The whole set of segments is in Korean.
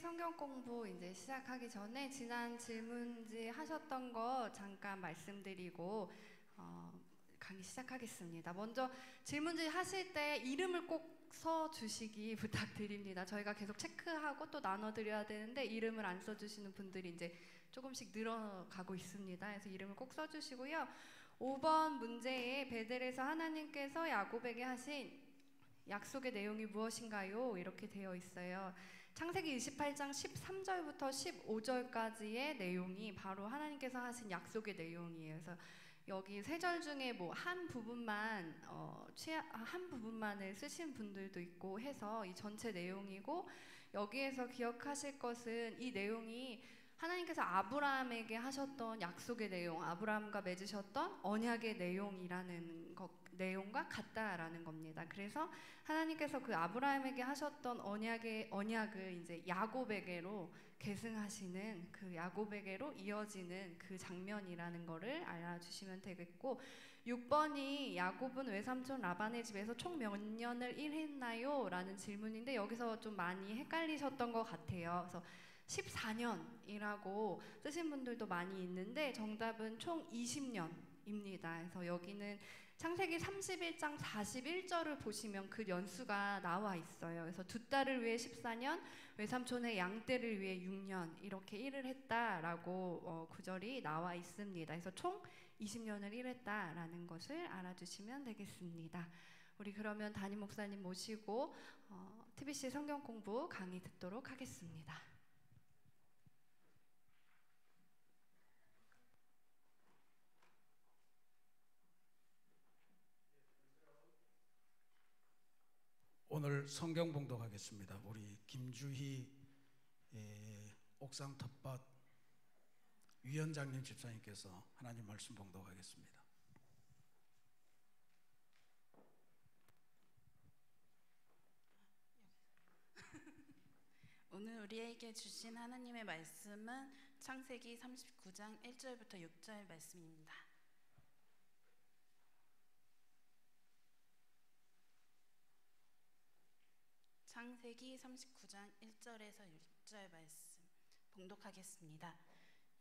성경 공부 이제 시작하기 전에 지난 질문지 하셨던 거 잠깐 말씀드리고 강의 시작하겠습니다. 먼저 질문지 하실 때 이름을 꼭 써주시기 부탁드립니다. 저희가 계속 체크하고 또 나눠드려야 되는데 이름을 안 써주시는 분들이 이제 조금씩 늘어가고 있습니다. 그래서 이름을 꼭 써주시고요. 5번 문제에 베델에서 하나님께서 야곱에게 하신 약속의 내용이 무엇인가요? 이렇게 되어 있어요. 창세기 28장 13절부터 15절까지의 내용이 바로 하나님께서 하신 약속의 내용이에요. 그래서 여기 세 절 중에 뭐 한 부분만을 쓰신 분들도 있고 해서 이 전체 내용이고, 여기에서 기억하실 것은 이 내용이 하나님께서 아브라함에게 하셨던 약속의 내용, 아브라함과 맺으셨던 언약의 내용과 같다라는 겁니다. 그래서 하나님께서 그 아브라함에게 하셨던 언약을 이제 야곱에게로 계승하시는, 그 야곱에게로 이어지는 그 장면이라는 거를 알아주시면 되겠고, 6번이 야곱은 외삼촌 라반의 집에서 총 몇 년을 일했나요? 라는 질문인데 여기서 좀 많이 헷갈리셨던 것 같아요. 그래서 14년이라고 쓰신 분들도 많이 있는데 정답은 총 20년입니다. 그래서 여기는 창세기 31장 41절을 보시면 그 연수가 나와 있어요. 그래서 두 딸을 위해 14년, 외삼촌의 양떼를 위해 6년 이렇게 일을 했다라고 구절이 나와 있습니다. 그래서 총 20년을 일했다라는 것을 알아주시면 되겠습니다. 우리 그러면 담임 목사님 모시고 TBC 성경 공부 강의 듣도록 하겠습니다. 오늘 성경 봉독하겠습니다. 우리 김주희 옥상 텃밭 위원장님 집사님께서 하나님 말씀 봉독하겠습니다. 오늘 우리에게 주신 하나님의 말씀은 창세기 39장 1절부터 6절 말씀입니다. 창세기 39장 1절에서 6절 말씀 봉독하겠습니다.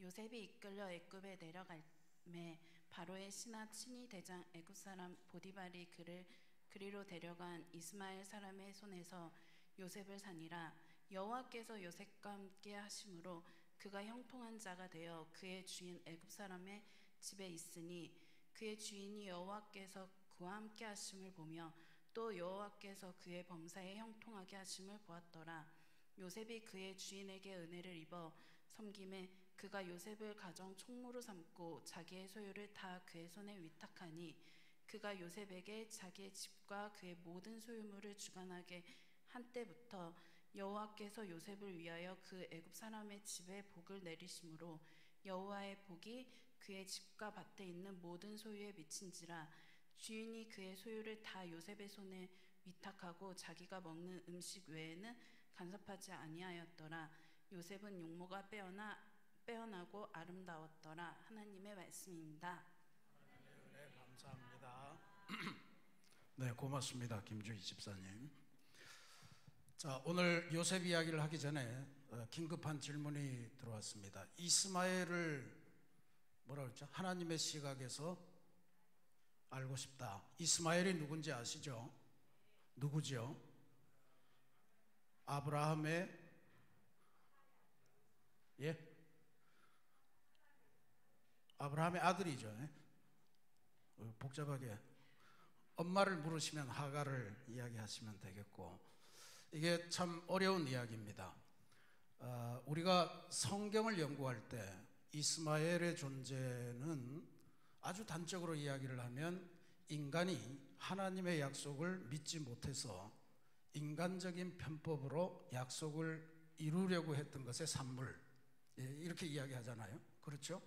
요셉이 이끌려 애굽에 내려갈매 바로의 신하 친위 대장 애굽 사람 보디발이 그를 그리로 데려간 이스마엘 사람의 손에서 요셉을 사니라. 여호와께서 요셉과 함께 하심으로 그가 형통한 자가 되어 그의 주인 애굽 사람의 집에 있으니 그의 주인이 여호와께서 그와 함께 하심을 보며 또 여호와께서 그의 범사에 형통하게 하심을 보았더라. 요셉이 그의 주인에게 은혜를 입어 섬김에 그가 요셉을 가정 총무로 삼고 자기의 소유를 다 그의 손에 위탁하니 그가 요셉에게 자기의 집과 그의 모든 소유물을 주관하게 한 때부터 여호와께서 요셉을 위하여 그 애굽 사람의 집에 복을 내리심으로 여호와의 복이 그의 집과 밭에 있는 모든 소유에 미친지라. 주인이 그의 소유를 다 요셉의 손에 위탁하고 자기가 먹는 음식 외에는 간섭하지 아니하였더라. 요셉은 용모가 빼어나고 아름다웠더라. 하나님의 말씀입니다. 네, 감사합니다. 네, 고맙습니다, 김주희 집사님. 자, 오늘 요셉 이야기를 하기 전에 긴급한 질문이 들어왔습니다. 이스마엘을 뭐라 그랬죠? 하나님의 시각에서 알고 싶다. 이스마엘이 누군지 아시죠? 누구죠? 아브라함의 아브라함의 아들이죠. 복잡하게 엄마를 물으시면 하갈을 이야기하시면 되겠고, 이게 참 어려운 이야기입니다. 우리가 성경을 연구할 때 이스마엘의 존재는 아주 단적으로 이야기를 하면 인간이 하나님의 약속을 믿지 못해서 인간적인 편법으로 약속을 이루려고 했던 것의 산물, 이렇게 이야기하잖아요. 그렇죠?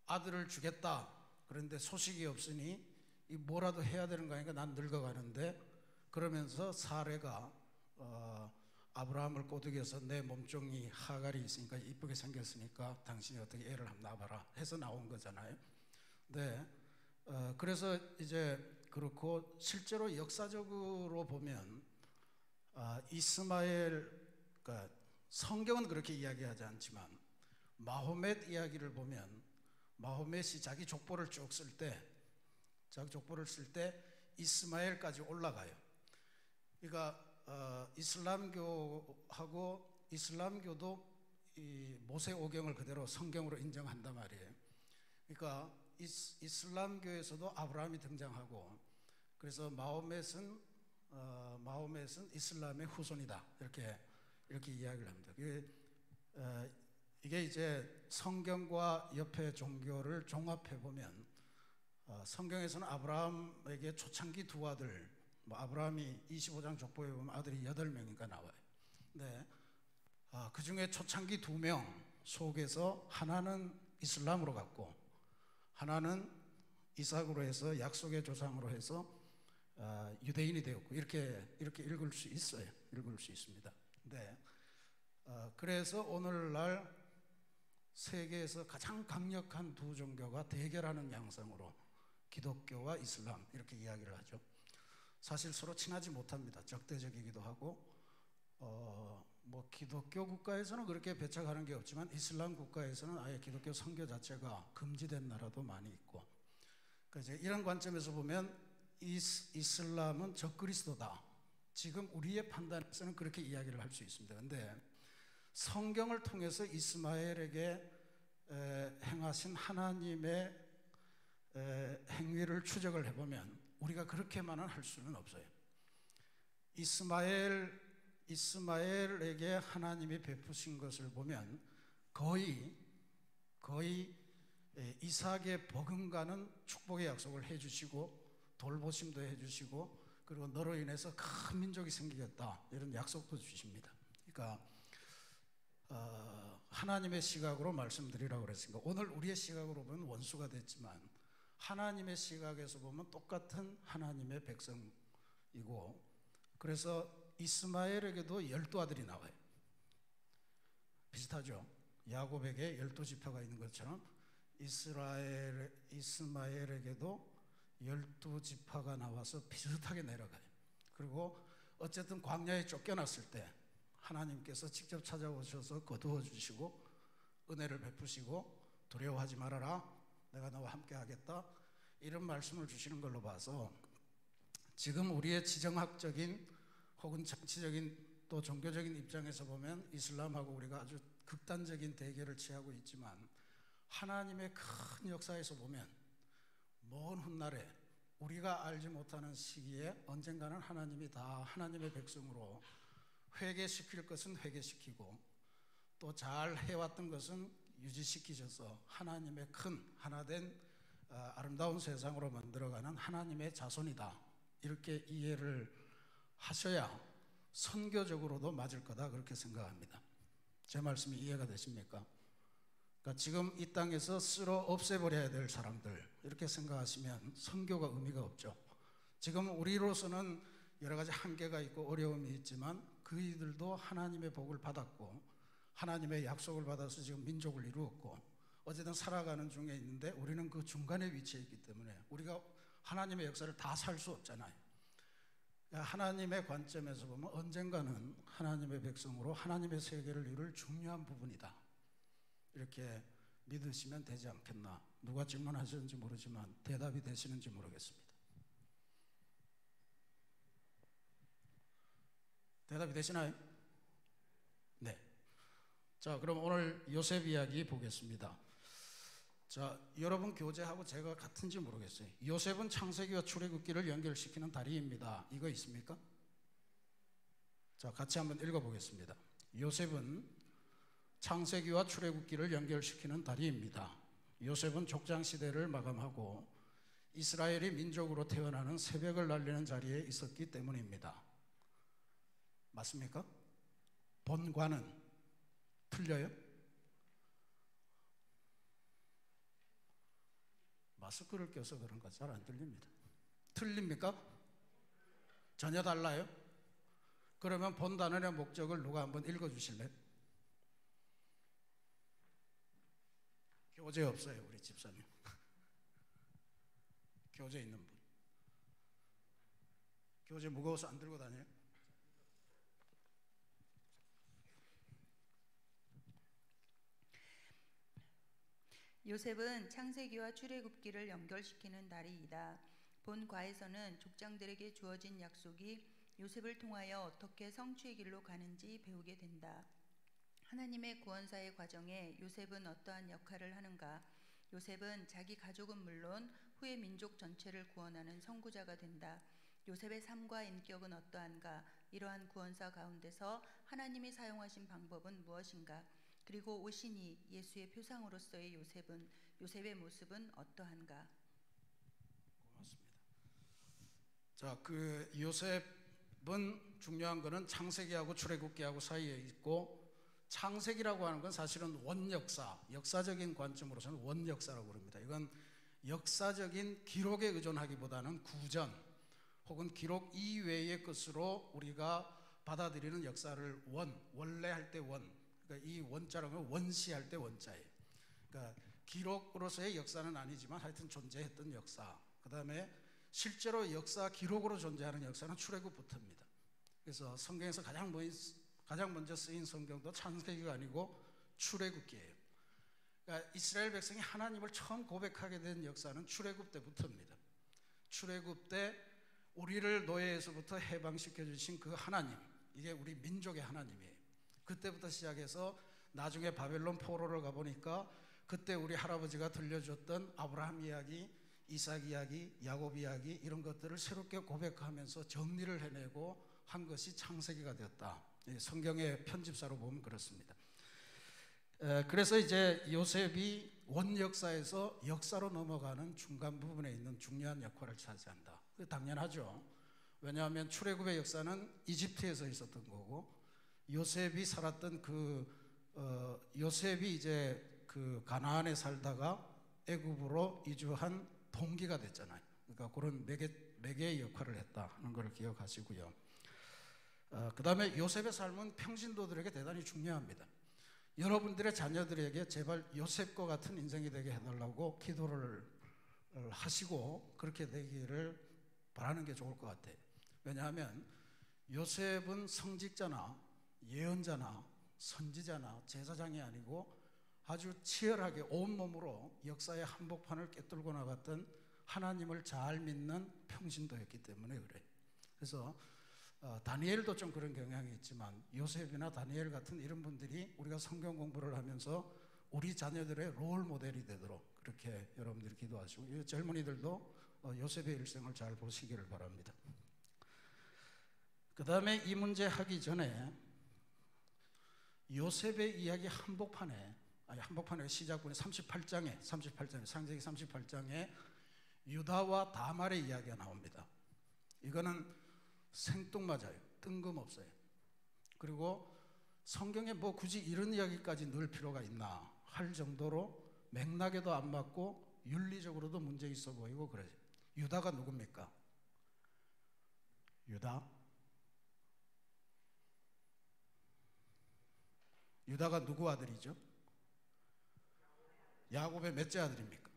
아들을 주겠다. 그런데 소식이 없으니 뭐라도 해야 되는 거 아닌가? 난 늙어가는데. 그러면서 사레가 아브라함을 꼬드겨서 내 몸종이 하갈이 있으니까 이쁘게 생겼으니까 당신이 어떻게 애를 한번 낳아봐라 해서 나온 거잖아요. 네, 그래서 이제 그렇고, 실제로 역사적으로 보면 이스마엘, 그러니까 성경은 그렇게 이야기하지 않지만 마호멧 이야기를 보면 마호멧이 자기 족보를 쭉 쓸 때 이스마엘까지 올라가요. 그러니까 이슬람교도 이 모세 오경을 그대로 성경으로 인정한단 말이에요. 그러니까 이슬람교에서도 아브라함이 등장하고, 그래서 마호멧은 이슬람의 후손이다, 이렇게 이야기를 합니다. 이게 이제 성경과 옆에 종교를 종합해 보면 성경에서는 아브라함에게 초창기 두 아들, 아브라함이 25장 족보에 보면 아들이 8명인가 나와요. 네. 그 중에 초창기 2명 속에서 하나는 이슬람으로 갔고, 하나는 이삭으로 해서 약속의 조상으로 해서 유대인이 되었고, 이렇게 읽을 수 있어요. 읽을 수 있습니다. 네. 그래서 오늘날 세계에서 가장 강력한 두 종교가 대결하는 양상으로 기독교와 이슬람 이렇게 이야기를 하죠. 사실 서로 친하지 못합니다. 적대적이기도 하고, 기독교 국가에서는 그렇게 배척하는 게 없지만 이슬람 국가에서는 아예 기독교 선교 자체가 금지된 나라도 많이 있고, 그래서 이런 관점에서 보면 이슬람은 적그리스도다, 지금 우리의 판단에서는 그렇게 이야기를 할 수 있습니다. 그런데 성경을 통해서 이스마엘에게 행하신 하나님의 행위를 추적을 해보면 우리가 그렇게만은 할 수는 없어요. 이스마엘에게 하나님이 베푸신 것을 보면 거의 이삭의 버금가는 축복의 약속을 해주시고 돌보심도 해주시고, 그리고 너로 인해서 큰 민족이 생기겠다, 이런 약속도 주십니다. 그러니까 하나님의 시각으로 말씀드리라고 그랬으니까 오늘 우리의 시각으로 보면 원수가 됐지만 하나님의 시각에서 보면 똑같은 하나님의 백성이고, 그래서 이스마엘에게도 12아들이 나와요. 비슷하죠? 야곱에게 12지파가 있는 것처럼 이스마엘에게도 12지파가 나와서 비슷하게 내려가요. 그리고 어쨌든 광야에 쫓겨났을 때 하나님께서 직접 찾아오셔서 거두어 주시고 은혜를 베푸시고 두려워하지 말아라, 내가 너와 함께 하겠다, 이런 말씀을 주시는 걸로 봐서 지금 우리의 지정학적인 혹은 정치적인 또 종교적인 입장에서 보면 이슬람하고 우리가 아주 극단적인 대결을 취하고 있지만, 하나님의 큰 역사에서 보면 먼 훗날에 우리가 알지 못하는 시기에 언젠가는 하나님이 다 하나님의 백성으로 회개시킬 것은 회개시키고 또 잘 해왔던 것은 유지시키셔서 하나님의 큰 하나된 아름다운 세상으로 만들어가는 하나님의 자손이다, 이렇게 이해를 하셔야 선교적으로도 맞을 거다, 그렇게 생각합니다. 제 말씀이 이해가 되십니까? 그러니까 지금 이 땅에서 쓸어 없애버려야 될 사람들, 이렇게 생각하시면 선교가 의미가 없죠. 지금 우리로서는 여러 가지 한계가 있고 어려움이 있지만 그이들도 하나님의 복을 받았고 하나님의 약속을 받아서 지금 민족을 이루었고 어쨌든 살아가는 중에 있는데, 우리는 그 중간에 위치해 있기 때문에 우리가 하나님의 역사를 다 살 수 없잖아요. 하나님의 관점에서 보면 언젠가는 하나님의 백성으로 하나님의 세계를 이룰 중요한 부분이다, 이렇게 믿으시면 되지 않겠나. 누가 질문하셨는지 모르지만 대답이 되시는지 모르겠습니다. 대답이 되시나요? 네. 자, 그럼 오늘 요셉 이야기 보겠습니다. 자, 여러분 교재하고 제가 같은지 모르겠어요. 요셉은 창세기와 출애굽기를 연결시키는 다리입니다. 이거 있습니까? 자, 같이 한번 읽어보겠습니다. 요셉은 창세기와 출애굽기를 연결시키는 다리입니다. 요셉은 족장시대를 마감하고 이스라엘이 민족으로 태어나는 새벽을 날리는 자리에 있었기 때문입니다. 맞습니까? 본관은 틀려요? 마스크를 껴서 그런가 잘 안 들립니다. 틀립니까? 전혀 달라요? 그러면 본 단원의 목적을 누가 한번 읽어주실래요? 교재 없어요, 우리 집사님. 교재 있는 분. 교재 무거워서 안 들고 다녀요? 요셉은 창세기와 출애굽기를 연결시키는 날이이다. 본 과에서는 족장들에게 주어진 약속이 요셉을 통하여 어떻게 성취의 길로 가는지 배우게 된다. 하나님의 구원사의 과정에 요셉은 어떠한 역할을 하는가? 요셉은 자기 가족은 물론 후에 민족 전체를 구원하는 선구자가 된다. 요셉의 삶과 인격은 어떠한가? 이러한 구원사 가운데서 하나님이 사용하신 방법은 무엇인가? 그리고 오시니 예수의 표상으로서의 요셉의 모습은 어떠한가? 고맙습니다. 자, 그 요셉은 중요한 거는 창세기하고 출애굽기하고 사이에 있고, 창세기라고 하는 건 사실은 원역사, 역사적인 관점으로서는 원역사라고 부릅니다. 이건 역사적인 기록에 의존하기보다는 구전 혹은 기록 이외의 것으로 우리가 받아들이는 역사를 원래 할 때 그러니까 이 원자라는 건 원시할 때 원자예요. 그러니까 기록으로서의 역사는 아니지만 하여튼 존재했던 역사. 그 다음에 실제로 역사 기록으로 존재하는 역사는 출애굽부터입니다. 그래서 성경에서 가장 먼저 쓰인 성경도 창세기가 아니고 출애굽기예요. 그러니까 이스라엘 백성이 하나님을 처음 고백하게 된 역사는 출애굽 때부터입니다. 출애굽 때 우리를 노예에서부터 해방시켜 주신 그 하나님, 이게 우리 민족의 하나님이에요. 그때부터 시작해서 나중에 바벨론 포로를 가보니까 그때 우리 할아버지가 들려줬던 아브라함 이야기, 이삭 이야기, 야곱 이야기, 이런 것들을 새롭게 고백하면서 정리를 해내고 한 것이 창세기가 되었다. 성경의 편집사로 보면 그렇습니다. 그래서 이제 요셉이 원역사에서 역사로 넘어가는 중간 부분에 있는 중요한 역할을 차지한다. 당연하죠. 왜냐하면 출애굽의 역사는 이집트에서 있었던 거고, 요셉이 살았던 요셉이 이제 그 가나안에 살다가 애굽으로 이주한 동기가 됐잖아요. 그러니까 그런 매개의 역할을 했다 하는 걸 기억하시고요. 그 다음에 요셉의 삶은 평신도들에게 대단히 중요합니다. 여러분들의 자녀들에게 제발 요셉과 같은 인생이 되게 해달라고 기도를 하시고 그렇게 되기를 바라는 게 좋을 것 같아요. 왜냐하면 요셉은 성직자나 예언자나 선지자나 제사장이 아니고 아주 치열하게 온몸으로 역사의 한복판을 꿰뚫고 나갔던 하나님을 잘 믿는 평신도였기 때문에 그래요. 그래서 다니엘도 좀 그런 경향이 있지만 요셉이나 다니엘 같은 이런 분들이 우리가 성경 공부를 하면서 우리 자녀들의 롤 모델이 되도록 그렇게 여러분들이 기도하시고, 젊은이들도 요셉의 일생을 잘 보시기를 바랍니다. 그 다음에 이 문제 하기 전에 요셉의 이야기 한복판에 시작분의 38장에 창세기 38장에 유다와 다말의 이야기가 나옵니다. 이거는 생뚱맞아요. 뜬금없어요. 그리고 성경에 뭐 굳이 이런 이야기까지 넣을 필요가 있나 할 정도로 맥락에도 안 맞고 윤리적으로도 문제 있어 보이고 그래요. 유다가 누굽니까? 유다가 누구 아들이죠? 야곱의 몇째 아들입니까?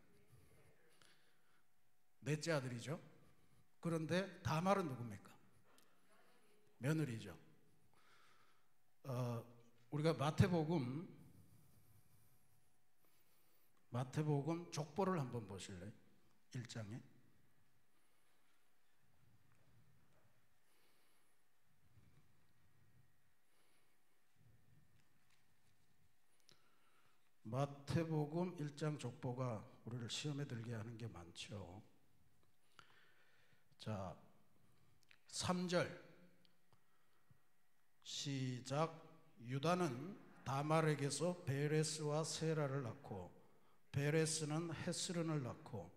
넷째 아들이죠. 그런데 다말은 누굽니까? 며느리죠. 우리가 마태복음 족보를 한번 보실래요? 1장에 마태복음 1장 족보가 우리를 시험에 들게 하는 게 많죠. 자, 3절 시작. 유다는 다말에게서 베레스와 세라를 낳고 베레스는 헤스른을 낳고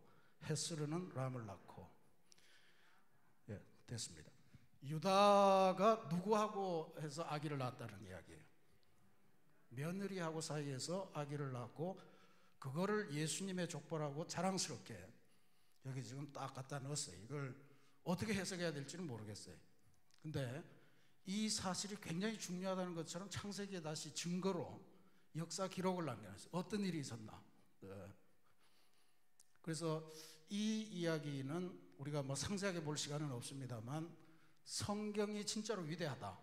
헤스른은 람을 낳고. 예, 됐습니다. 유다가 누구하고 해서 아기를 낳았다는 이야기예요. 며느리하고 사이에서 아기를 낳고 그거를 예수님의 족보라고 자랑스럽게 여기 지금 딱 갖다 넣었어요. 이걸 어떻게 해석해야 될지는 모르겠어요. 근데 이 사실이 굉장히 중요하다는 것처럼 창세기에 다시 증거로 역사 기록을 남겨놨어요. 어떤 일이 있었나. 그래서 이 이야기는 우리가 뭐 상세하게 볼 시간은 없습니다만 성경이 진짜로 위대하다,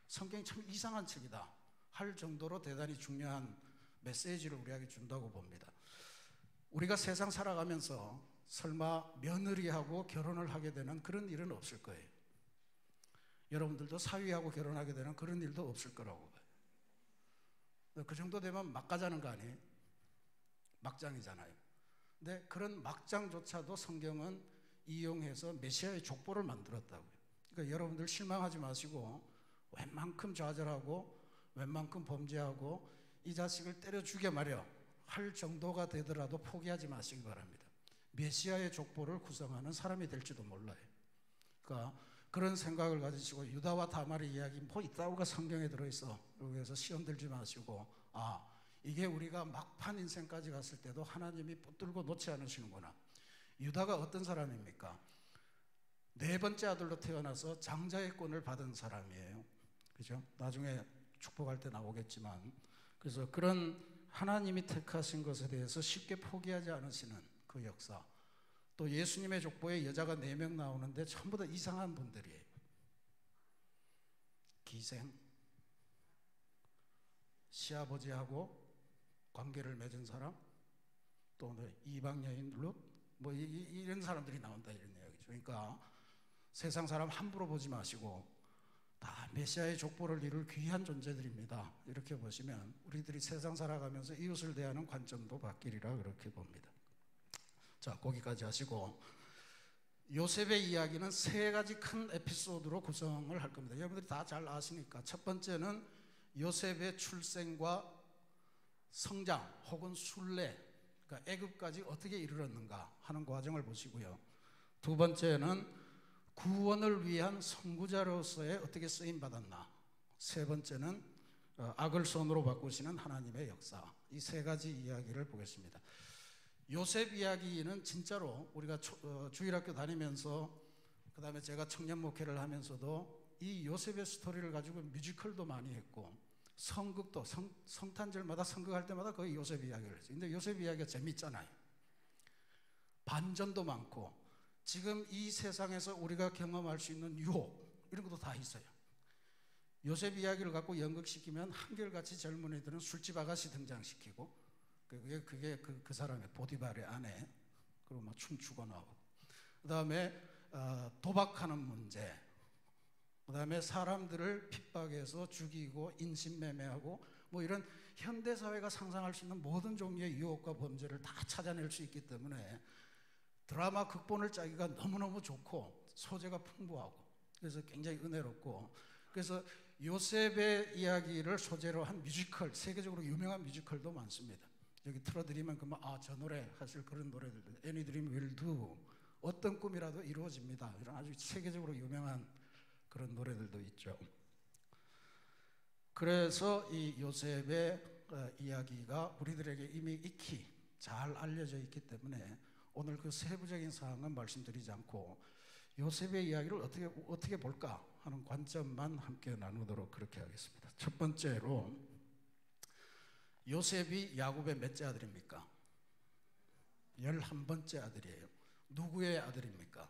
성경이 참 이상한 책이다 할 정도로 대단히 중요한 메시지를 우리에게 준다고 봅니다. 우리가 세상 살아가면서 설마 며느리하고 결혼을 하게 되는 그런 일은 없을 거예요. 여러분들도 사위하고 결혼하게 되는 그런 일도 없을 거라고 봐요. 그 정도 되면 막 가자는 거 아니에요? 막장이잖아요. 근데 그런 막장조차도 성경은 이용해서 메시아의 족보를 만들었다고요. 그러니까 여러분들 실망하지 마시고 웬만큼 좌절하고 웬만큼 범죄하고 이 자식을 때려 죽여 말이야 할 정도가 되더라도 포기하지 마시기 바랍니다. 메시아의 족보를 구성하는 사람이 될지도 몰라요. 그러니까 그런 생각을 가지시고 유다와 다말의 이야기 뭐 있다고가 성경에 들어있어. 그래서 시험 들지 마시고 이게 우리가 막판 인생까지 갔을 때도 하나님이 붙들고 놓지 않으시는구나. 유다가 어떤 사람입니까? 네 번째 아들로 태어나서 장자의 권을 받은 사람이에요. 그죠? 나중에 축복할 때 나오겠지만, 그래서 그런 하나님이 택하신 것에 대해서 쉽게 포기하지 않으시는 그 역사. 또 예수님의 족보에 여자가 4명 나오는데 전부 다 이상한 분들이에요. 기생, 시아버지하고 관계를 맺은 사람, 또 이방 여인 룻, 뭐 이런 사람들이 나온다 이런 이야기죠. 그러니까 세상 사람 함부로 보지 마시고 다 메시아의 족보를 이룰 귀한 존재들입니다. 이렇게 보시면 우리들이 세상 살아가면서 이웃을 대하는 관점도 바뀌리라 그렇게 봅니다. 자, 거기까지 하시고 요셉의 이야기는 3가지 큰 에피소드로 구성을 할 겁니다. 여러분들이 다 잘 아시니까 첫 번째는 요셉의 출생과 성장 혹은 순례, 그러니까 애굽까지 어떻게 이르렀는가 하는 과정을 보시고요. 두 번째는 구원을 위한 선구자로서의 어떻게 쓰임받았나. 세 번째는 악을 선으로 바꾸시는 하나님의 역사. 이 3가지 이야기를 보겠습니다. 요셉 이야기는 진짜로 우리가 주일학교 다니면서 그 다음에 제가 청년 목회를 하면서도 이 요셉의 스토리를 가지고 뮤지컬도 많이 했고 성극도 성탄절마다 성극할 때마다 거의 요셉 이야기를 했어요. 근데 요셉 이야기가 재밌잖아요. 반전도 많고 지금 이 세상에서 우리가 경험할 수 있는 유혹 이런 것도 다 있어요. 요셉 이야기를 갖고 연극시키면 한결같이 젊은이들은 술집 아가씨 등장시키고 그게 그 사람의 보디발의 아내, 그리고 막 춤추고 나오고, 그 다음에 도박하는 문제, 그 다음에 사람들을 핍박해서 죽이고 인신매매하고 뭐 이런 현대사회가 상상할 수 있는 모든 종류의 유혹과 범죄를 다 찾아낼 수 있기 때문에 드라마 극본을 짜기가 너무너무 좋고 소재가 풍부하고 그래서 굉장히 은혜롭고, 그래서 요셉의 이야기를 소재로 한 뮤지컬, 세계적으로 유명한 뮤지컬도 많습니다. 여기 틀어드리면 그만 저 노래 하실 그런 노래들도 Any Dream Will Do, 어떤 꿈이라도 이루어집니다, 이런 아주 세계적으로 유명한 그런 노래들도 있죠. 그래서 이 요셉의 이야기가 우리들에게 이미 익히 잘 알려져 있기 때문에 오늘 그 세부적인 사항은 말씀드리지 않고 요셉의 이야기를 어떻게 볼까 하는 관점만 함께 나누도록 그렇게 하겠습니다. 첫 번째로 요셉이 야곱의 몇째 아들입니까? 11번째 아들이에요. 누구의 아들입니까?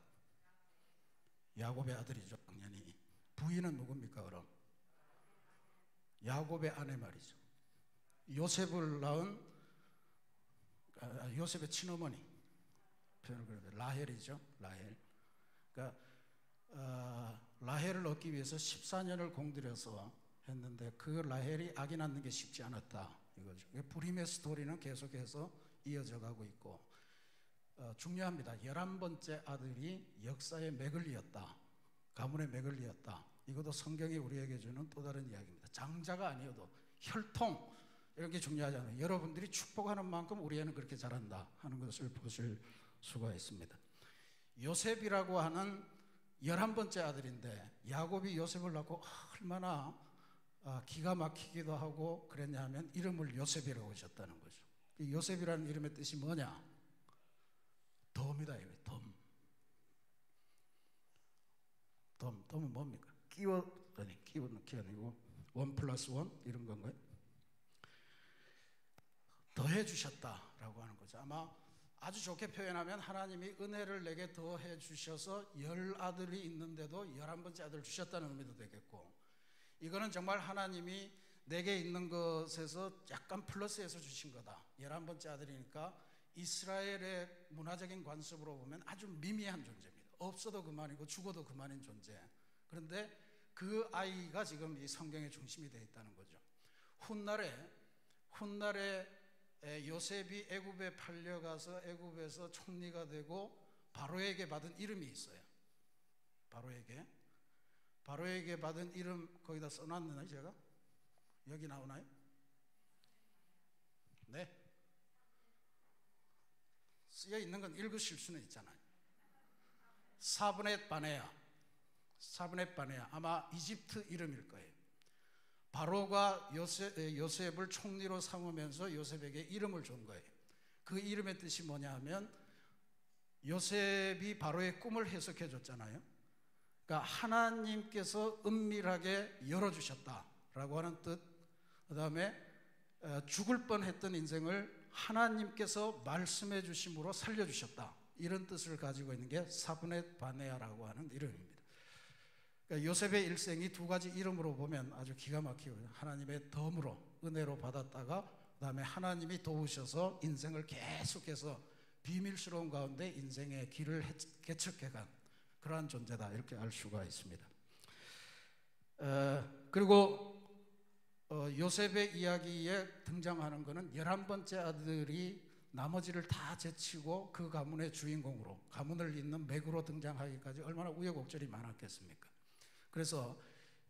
야곱의 아들이죠, 당연히. 부인은 누굽니까, 그럼? 야곱의 아내 말이죠. 요셉을 낳은 요셉의 친어머니, 라헬이죠, 라헬. 그러니까 라헬을 얻기 위해서 14년을 공들여서 했는데 그 라헬이 아기 낳는 게 쉽지 않았다 이거죠. 불임의 스토리는 계속해서 이어져 가고 있고, 중요합니다. 11번째 아들이 역사의 맥을 이었다, 가문의 맥을 이었다. 이것도 성경이 우리에게 주는 또 다른 이야기입니다. 장자가 아니어도 혈통 이런 게 중요하잖아요. 여러분들이 축복하는 만큼 우리 애는 그렇게 자란다 하는 것을 보실 수가 있습니다. 요셉이라고 하는 11번째 아들인데 야곱이 요셉을 낳고 얼마나 기가 막히기도 하고 그랬냐 하면 이름을 요셉이라고 지었다는 거죠. 이 요셉이라는 이름의 뜻이 뭐냐? 덤이다 이거예요. 덤은 뭡니까? 끼워는 아니고 1+1 이런 건가요? 더해 주셨다라고 하는 거죠. 아마 아주 좋게 표현하면 하나님이 은혜를 내게 더해 주셔서 10아들이 있는데도 11번째 아들을 주셨다는 의미도 되겠고, 이거는 정말 하나님이 내게 있는 것에서 약간 플러스해서 주신 거다. 11번째 아들이니까 이스라엘의 문화적인 관습으로 보면 아주 미미한 존재입니다. 없어도 그만이고 죽어도 그만인 존재. 그런데 그 아이가 지금 이 성경의 중심이 되어 있다는 거죠. 훗날에 요셉이 애굽에 팔려가서 애굽에서 총리가 되고 바로에게 받은 이름이 있어요. 바로에게 받은 이름 거기다 써놨나요? 제가 여기 나오나요? 네, 쓰여 있는 건 읽으실 수는 있잖아요. 사브넷 바네아, 아마 이집트 이름일 거예요. 바로가 요셉을 총리로 삼으면서 요셉에게 이름을 준 거예요. 그 이름의 뜻이 뭐냐 하면 요셉이 바로의 꿈을 해석해 줬잖아요. 그러니까 하나님께서 은밀하게 열어주셨다라고 하는 뜻, 그 다음에 죽을 뻔했던 인생을 하나님께서 말씀해 주심으로 살려주셨다, 이런 뜻을 가지고 있는 게 사브넷 바네아라고 하는 이름입니다. 그러니까 요셉의 일생이 두 가지 이름으로 보면 아주 기가 막히고요. 하나님의 덤으로 은혜로 받았다가 그 다음에 하나님이 도우셔서 인생을 계속해서 비밀스러운 가운데 인생의 길을 개척해간 그러한 존재다, 이렇게 알 수가 있습니다. 그리고 요셉의 이야기에 등장하는 것은 11번째 아들이 나머지를 다 제치고 그 가문의 주인공으로, 가문을 잇는 맥으로 등장하기까지 얼마나 우여곡절이 많았겠습니까? 그래서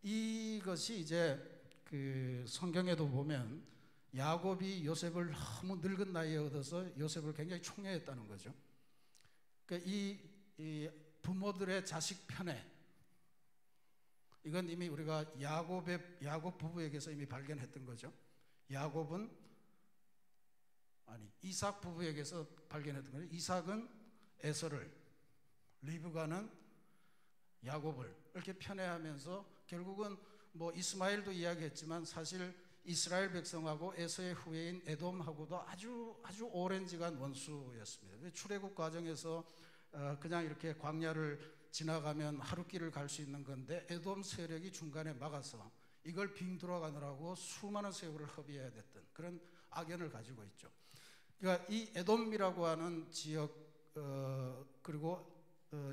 이것이 이제 그 성경에도 보면 야곱이 요셉을 너무 늙은 나이에 얻어서 요셉을 굉장히 총애했다는 거죠. 그러니까 이 부모들의 자식 편애, 이건 이미 우리가 야곱 부부에게서 이미 발견했던 거죠. 이삭 부부에게서 발견했던 거죠. 이삭은 에서를, 리브가는 야곱을 이렇게 편애하면서 결국은 뭐 이스마엘도 이야기했지만 사실 이스라엘 백성하고 에서의 후예인 에돔하고도 아주 오랜 시간 원수였습니다. 출애굽 과정에서 그냥 이렇게 광야를 지나가면 하루길을 갈 수 있는 건데 에돔 세력이 중간에 막아서 이걸 빙 돌아가느라고 수많은 세월을 허비해야 됐던 그런 악연을 가지고 있죠. 그러니까 이 에돔이라고 하는 지역, 그리고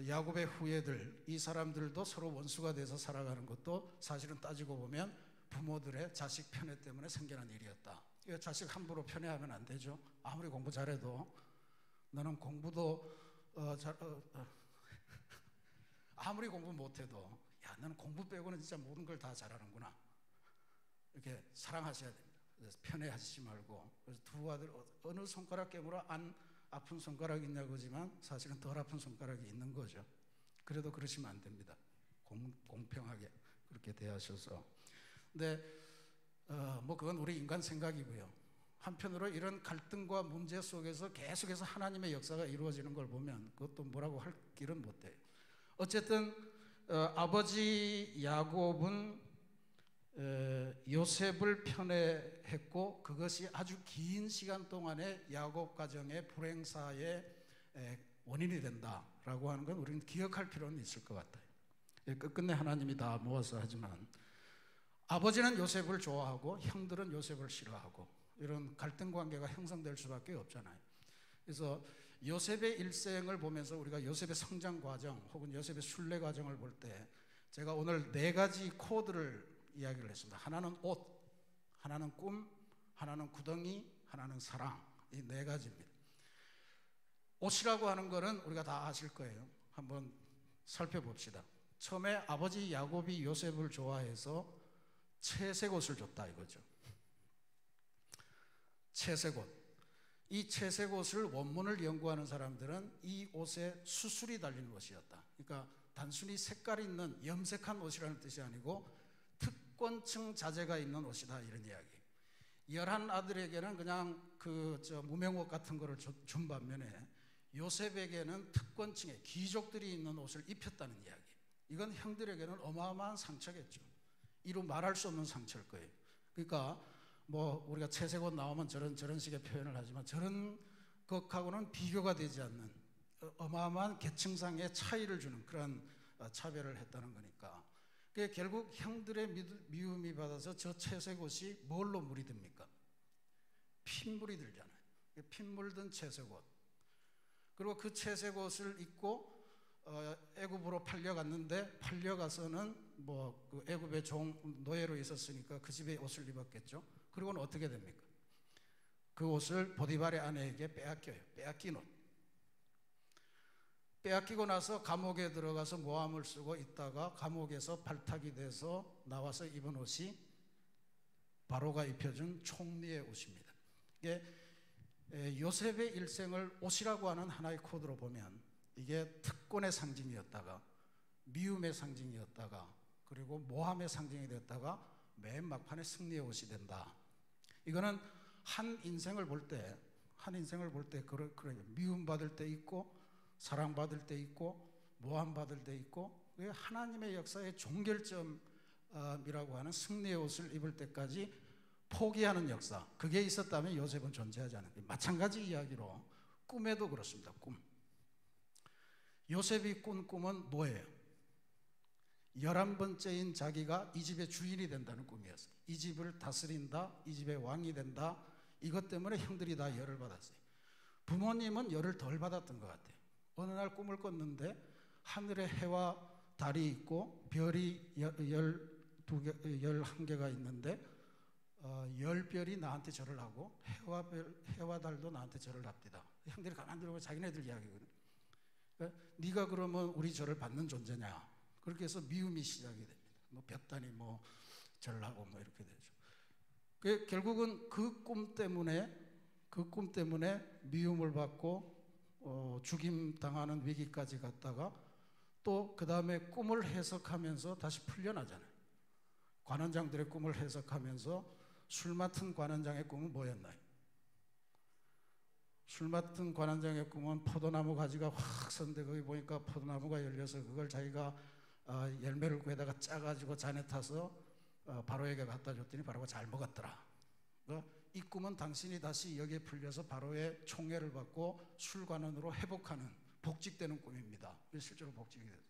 야곱의 후예들, 이 사람들도 서로 원수가 돼서 살아가는 것도 사실은 따지고 보면 부모들의 자식 편애 때문에 생겨난 일이었다. 자식 함부로 편애하면 안 되죠. 아무리 공부 잘해도 너는 공부도 아무리 공부 못해도 야, 너는 공부 빼고는 진짜 모든 걸 다 잘하는구나, 이렇게 사랑하셔야 됩니다. 그래서 편애하시지 말고. 그래서 두 아들 어느 손가락 깨물어 안 아픈 손가락이 있냐고 하지만 사실은 덜 아픈 손가락이 있는 거죠. 그래도 그러시면 안 됩니다. 공평하게 그렇게 대하셔서. 근데 뭐 그건 우리 인간 생각이고요. 한편으로 이런 갈등과 문제 속에서 계속해서 하나님의 역사가 이루어지는 걸 보면 그것도 뭐라고 할 길은 못 돼요. 어쨌든 아버지 야곱은 요셉을 편애했고 그것이 아주 긴 시간 동안에 야곱 가정의 불행사의 원인이 된다라고 하는 건 우리는 기억할 필요는 있을 것 같아요. 끝끝내 하나님이 다 모아서 하지만 아버지는 요셉을 좋아하고 형들은 요셉을 싫어하고 이런 갈등 관계가 형성될 수밖에 없잖아요. 그래서 요셉의 일생을 보면서 우리가 요셉의 성장 과정 혹은 요셉의 순례 과정을 볼 때 제가 오늘 4가지 코드를 이야기를 했습니다. 하나는 옷, 하나는 꿈, 하나는 구덩이, 하나는 사랑, 이 4가지입니다. 옷이라고 하는 거는 우리가 다 아실 거예요. 한번 살펴봅시다. 처음에 아버지 야곱이 요셉을 좋아해서 채색 옷을 줬다 이거죠. 채색 옷. 이 채색 옷을 원문을 연구하는 사람들은 이 옷에 수술이 달린 옷이었다. 그러니까 단순히 색깔 있는 염색한 옷이라는 뜻이 아니고 특권층 자제가 입는 옷이다, 이런 이야기. 11아들에게는 그냥 무명옷 같은 거를 준 반면에 요셉에게는 특권층의 귀족들이 입는 옷을 입혔다는 이야기. 이건 형들에게는 어마어마한 상처겠죠. 이루 말할 수 없는 상처일 거예요. 그러니까 뭐 우리가 채색 옷 나오면 저런 식의 표현을 하지만 저런 것하고는 비교가 되지 않는 어마어마한 계층상의 차이를 주는 그런 차별을 했다는 거니까. 그게 결국 형들의 미움이 받아서 저 채색 옷이 뭘로 물이 됩니까? 핏물이 들잖아요. 핏 물든 채색 옷. 그리고 그 채색 옷을 입고 애굽으로 팔려갔는데, 팔려가서는 뭐 그 애굽의 노예로 있었으니까 그 집에 옷을 입었겠죠. 그리고는 어떻게 됩니까? 그 옷을 보디발의 아내에게 빼앗겨요. 빼앗긴 옷. 빼앗기고 나서 감옥에 들어가서 모함을 쓰고 있다가 감옥에서 발탁이 돼서 나와서 입은 옷이 바로가 입혀준 총리의 옷입니다. 이게 요셉의 일생을 옷이라고 하는 하나의 코드로 보면 이게 특권의 상징이었다가 미움의 상징이었다가 그리고 모함의 상징이 됐다가 맨 막판에 승리의 옷이 된다. 이거는 한 인생을 볼 때 그래요. 미움받을 때 있고 사랑받을 때 있고 모함받을 때 있고, 하나님의 역사의 종결점이라고 하는 승리의 옷을 입을 때까지 포기하는 역사, 그게 있었다면 요셉은 존재하지 않은 거예요. 마찬가지 이야기로 꿈에도 그렇습니다. 꿈. 요셉이 꾼 꿈은 뭐예요? 11번째인 자기가 이 집의 주인이 된다는 꿈이었어요. 이 집을 다스린다, 이 집의 왕이 된다. 이것 때문에 형들이 다 열을 받았어요. 부모님은 열을 덜 받았던 것 같아요. 어느 날 꿈을 꿨는데 하늘에 해와 달이 있고 별이 11개가 있는데 10별이 나한테 절을 하고 해와 달도 나한테 절을 합니다. 형들이 가만히 들어보면 자기네들 이야기거든요. 그러니까 네가 그러면 우리 절을 받는 존재냐? 그렇게 해서 미움이 시작이 됩니다. 뭐 볕다니 뭐 절하고 뭐 이렇게 되죠. 결국은 그 꿈 때문에 미움을 받고 죽임 당하는 위기까지 갔다가 또 그 다음에 꿈을 해석하면서 다시 풀려나잖아요. 관원장들의 꿈을 해석하면서 술 맡은 관원장의 꿈은 뭐였나요? 술 맡은 관원장의 꿈은 포도나무 가지가 확 선데 거기 보니까 포도나무가 열려서 그걸 자기가 열매를 구에다가 짜가지고 잔에 타서 바로에게 갖다 줬더니 바로가 잘 먹었더라. 이 꿈은 당신이 다시 여기에 풀려서 바로의 총애를 받고 술관원으로 회복하는, 복직되는 꿈입니다. 실제로 복직이 됐어요.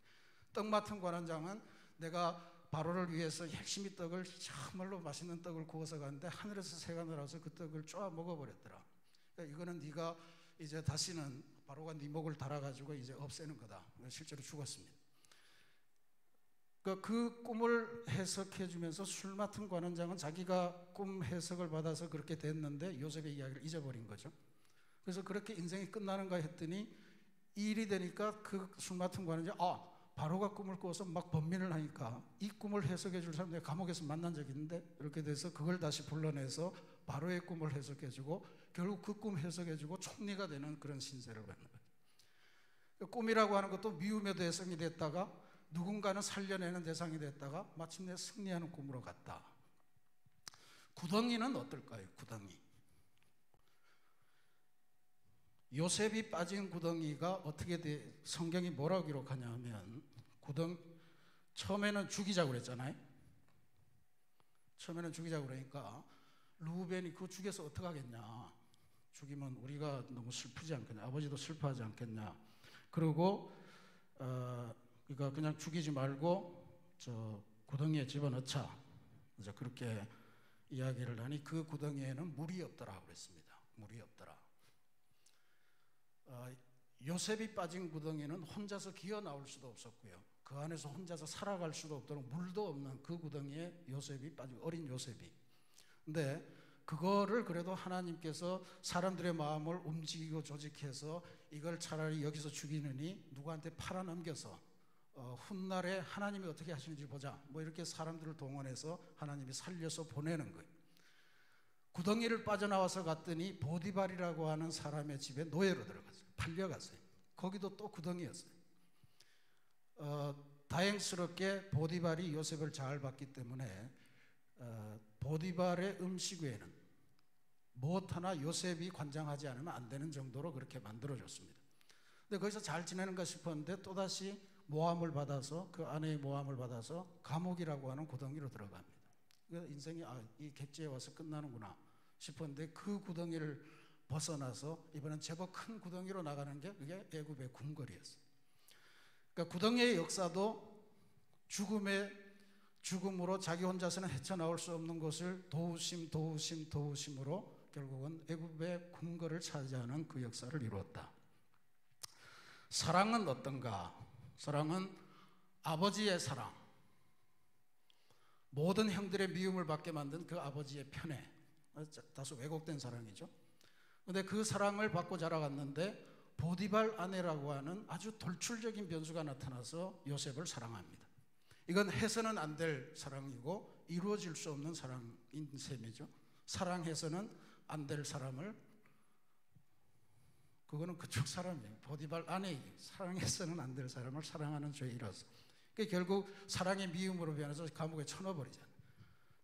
떡 맡은 관원장은 내가 바로를 위해서 열심히 떡을, 정말로 맛있는 떡을 구워서 갔는데 하늘에서 새가 날아서 그 떡을 쪼아 먹어버렸더라. 그러니까 이거는 네가 이제 다시는 바로가 네 목을 달아가지고 이제 없애는 거다. 실제로 죽었습니다. 그 꿈을 해석해 주면서 술 맡은 관원장은 자기가 꿈 해석을 받아서 그렇게 됐는데 요셉의 이야기를 잊어버린 거죠. 그래서 그렇게 인생이 끝나는가 했더니 일이 되니까 그 술 맡은 관원장이 바로가 꿈을 꾸어서 막 번민을 하니까 이 꿈을 해석해 줄 사람 내가 감옥에서 만난 적이 있는데, 이렇게 돼서 그걸 다시 불러내서 바로의 꿈을 해석해 주고 결국 그 꿈 해석해 주고 총리가 되는 그런 신세를 받는 거예요. 꿈이라고 하는 것도 미움의 대상이 됐다가 누군가는 살려내는 대상이 됐다가 마침내 승리하는 꿈으로 갔다. 구덩이는 어떨까요? 구덩이. 요셉이 빠진 구덩이가 어떻게 성경이 뭐라고 기록하냐 하면, 처음에는 죽이자고 그랬잖아요. 처음에는 죽이자고 그러니까 루벤이 그거 죽여서 어떡하겠냐, 죽이면 우리가 너무 슬프지 않겠냐, 아버지도 슬퍼하지 않겠냐. 그리고 그러니까 그냥 죽이지 말고 저 구덩이에 집어넣자, 이제 그렇게 이야기를 하니 그 구덩이에는 물이 없더라 그랬습니다. 물이 없더라. 요셉이 빠진 구덩이는 혼자서 기어 나올 수도 없었고요, 그 안에서 혼자서 살아갈 수도 없도록 물도 없는 그 구덩이에 요셉이 빠진, 어린 요셉이. 근데 그거를 그래도 하나님께서 사람들의 마음을 움직이고 조직해서 이걸 차라리 여기서 죽이느니 누구한테 팔아넘겨서 훗날에 하나님이 어떻게 하시는지 보자, 뭐 이렇게 사람들을 동원해서 하나님이 살려서 보내는 거예요. 구덩이를 빠져나와서 갔더니 보디발이라고 하는 사람의 집에 노예로 들어갔어요. 팔려갔어요. 거기도 또 구덩이였어요. 다행스럽게 보디발이 요셉을 잘 봤기 때문에 보디발의 음식 외에는 무엇 하나 요셉이 관장하지 않으면 안 되는 정도로 그렇게 만들어줬습니다. 근데 거기서 잘 지내는가 싶었는데 또다시 모함을 받아서, 그 아내의 모함을 받아서 감옥이라고 하는 구덩이로 들어갑니다. 인생이 이 객지에 와서 끝나는구나 싶었는데 그 구덩이를 벗어나서 이번엔 제법 큰 구덩이로 나가는 게 그게 애굽의 궁궐이었어요. 그러니까 구덩이의 역사도 죽음으로 자기 혼자서는 헤쳐나올 수 없는 것을 도우심으로 결국은 애굽의 궁궐을 차지하는 그 역사를 이루었다. 사랑은 어떤가? 사랑은 아버지의 사랑, 모든 형들의 미움을 받게 만든 그 아버지의 편애, 다소 왜곡된 사랑이죠. 그런데 그 사랑을 받고 자라갔는데 보디발 아내라고 하는 아주 돌출적인 변수가 나타나서 요셉을 사랑합니다. 이건 해서는 안 될 사랑이고 이루어질 수 없는 사랑인 셈이죠. 사랑해서는 안 될 사람을, 그거는 그쪽 사람이에요. 보디발 아내, 사랑해서는 안 될 사람을 사랑하는 죄이라서. 그러니까 결국 사랑의 미움으로 변해서 감옥에 쳐넣어버리잖아요.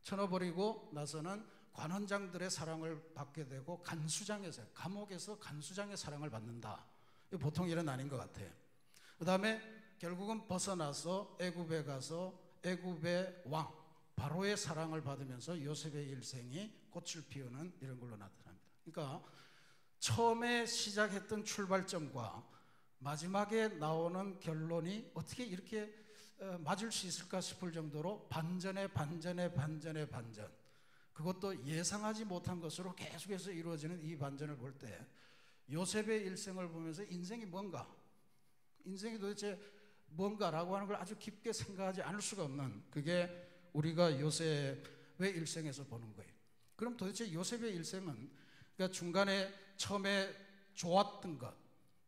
쳐넣어버리고 나서는 관원장들의 사랑을 받게 되고 간수장에서, 감옥에서 간수장의 사랑을 받는다. 이거 보통 일은 아닌 것 같아요. 그 다음에 결국은 벗어나서 애굽에 가서 애굽의 왕 바로의 사랑을 받으면서 요셉의 일생이 꽃을 피우는 이런 걸로 나타납니다. 그러니까 처음에 시작했던 출발점과 마지막에 나오는 결론이 어떻게 이렇게 맞을 수 있을까 싶을 정도로 반전의 반전의 반전의 반전, 그것도 예상하지 못한 것으로 계속해서 이루어지는 이 반전을 볼 때 요셉의 일생을 보면서 인생이 뭔가, 인생이 도대체 뭔가라고 하는 걸 아주 깊게 생각하지 않을 수가 없는, 그게 우리가 요셉의 일생에서 보는 거예요. 그럼 도대체 요셉의 일생은, 그러니까 중간에 처음에 좋았던 것,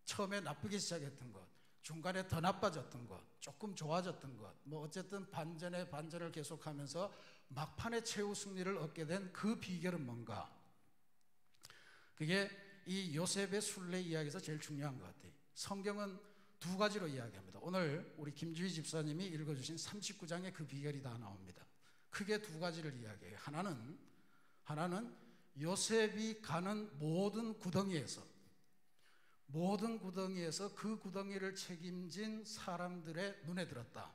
처음에 나쁘게 시작했던 것, 중간에 더 나빠졌던 것, 조금 좋아졌던 것, 뭐 어쨌든 반전의 반전을 계속하면서 막판에 최후 승리를 얻게 된 그 비결은 뭔가? 그게 이 요셉의 순례 이야기에서 제일 중요한 것 같아요. 성경은 두 가지로 이야기합니다. 오늘 우리 김주희 집사님이 읽어주신 39장에 그 비결이 다 나옵니다. 크게 두 가지를 이야기해요. 하나는 요셉이 가는 모든 구덩이에서 그 구덩이를 책임진 사람들의 눈에 들었다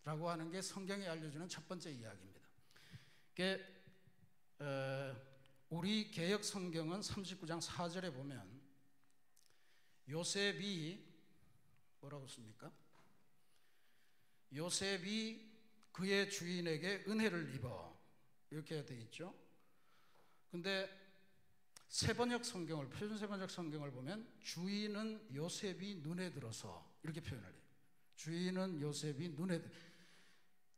라고 하는 게 성경이 알려주는 첫 번째 이야기입니다. 우리 개역 성경은 39장 4절에 보면 요셉이 뭐라고 씁니까? 요셉이 그의 주인에게 은혜를 입어, 이렇게 되어 있죠. 근데 세번역 성경을, 표준 세번역 성경을 보면 주인은 요셉이 눈에 들어서 이렇게 표현을 해요. 주인은 요셉이 눈에,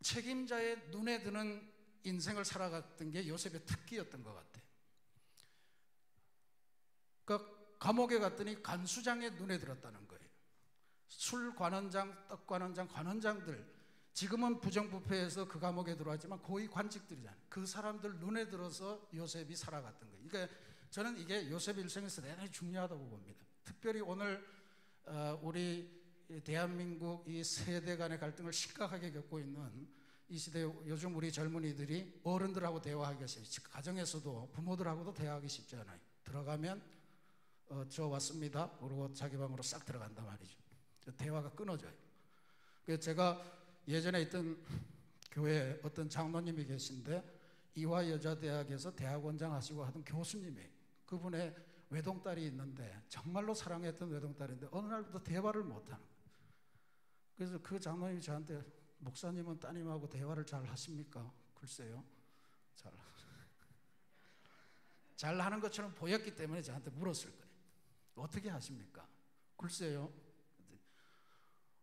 책임자의 눈에 드는 인생을 살아갔던 게 요셉의 특기였던 것 같아요. 그러니까 감옥에 갔더니 간수장의 눈에 들었다는 거예요. 술 관원장, 떡 관원장, 관원장들, 지금은 부정부패해서 그 감옥에 들어왔지만 고위 관직들이잖아요. 그 사람들 눈에 들어서 요셉이 살아갔던 거예요. 그러니까 저는 이게 요셉 일생에서 대단히 중요하다고 봅니다. 특별히 오늘 우리 대한민국 이 세대 간의 갈등을 심각하게 겪고 있는 이 시대에 요즘 우리 젊은이들이 어른들하고 대화하기가 쉽지, 가정에서도 부모들하고도 대화하기 쉽지 않아요. 들어가면 저 왔습니다 그러고 자기 방으로 싹 들어간단 말이죠. 대화가 끊어져요. 그래서 제가 예전에 있던 교회에 어떤 장로님이 계신데 이화여자대학에서 대학원장 하시고 하던 교수님이, 그분의 외동딸이 있는데 정말로 사랑했던 외동딸인데 어느 날부터 대화를 못하는 거예요. 그래서 그 장로님이 저한테, 목사님은 따님하고 대화를 잘 하십니까? 글쎄요, 잘 하는 것처럼 보였기 때문에 저한테 물었을 거예요. 어떻게 하십니까? 글쎄요.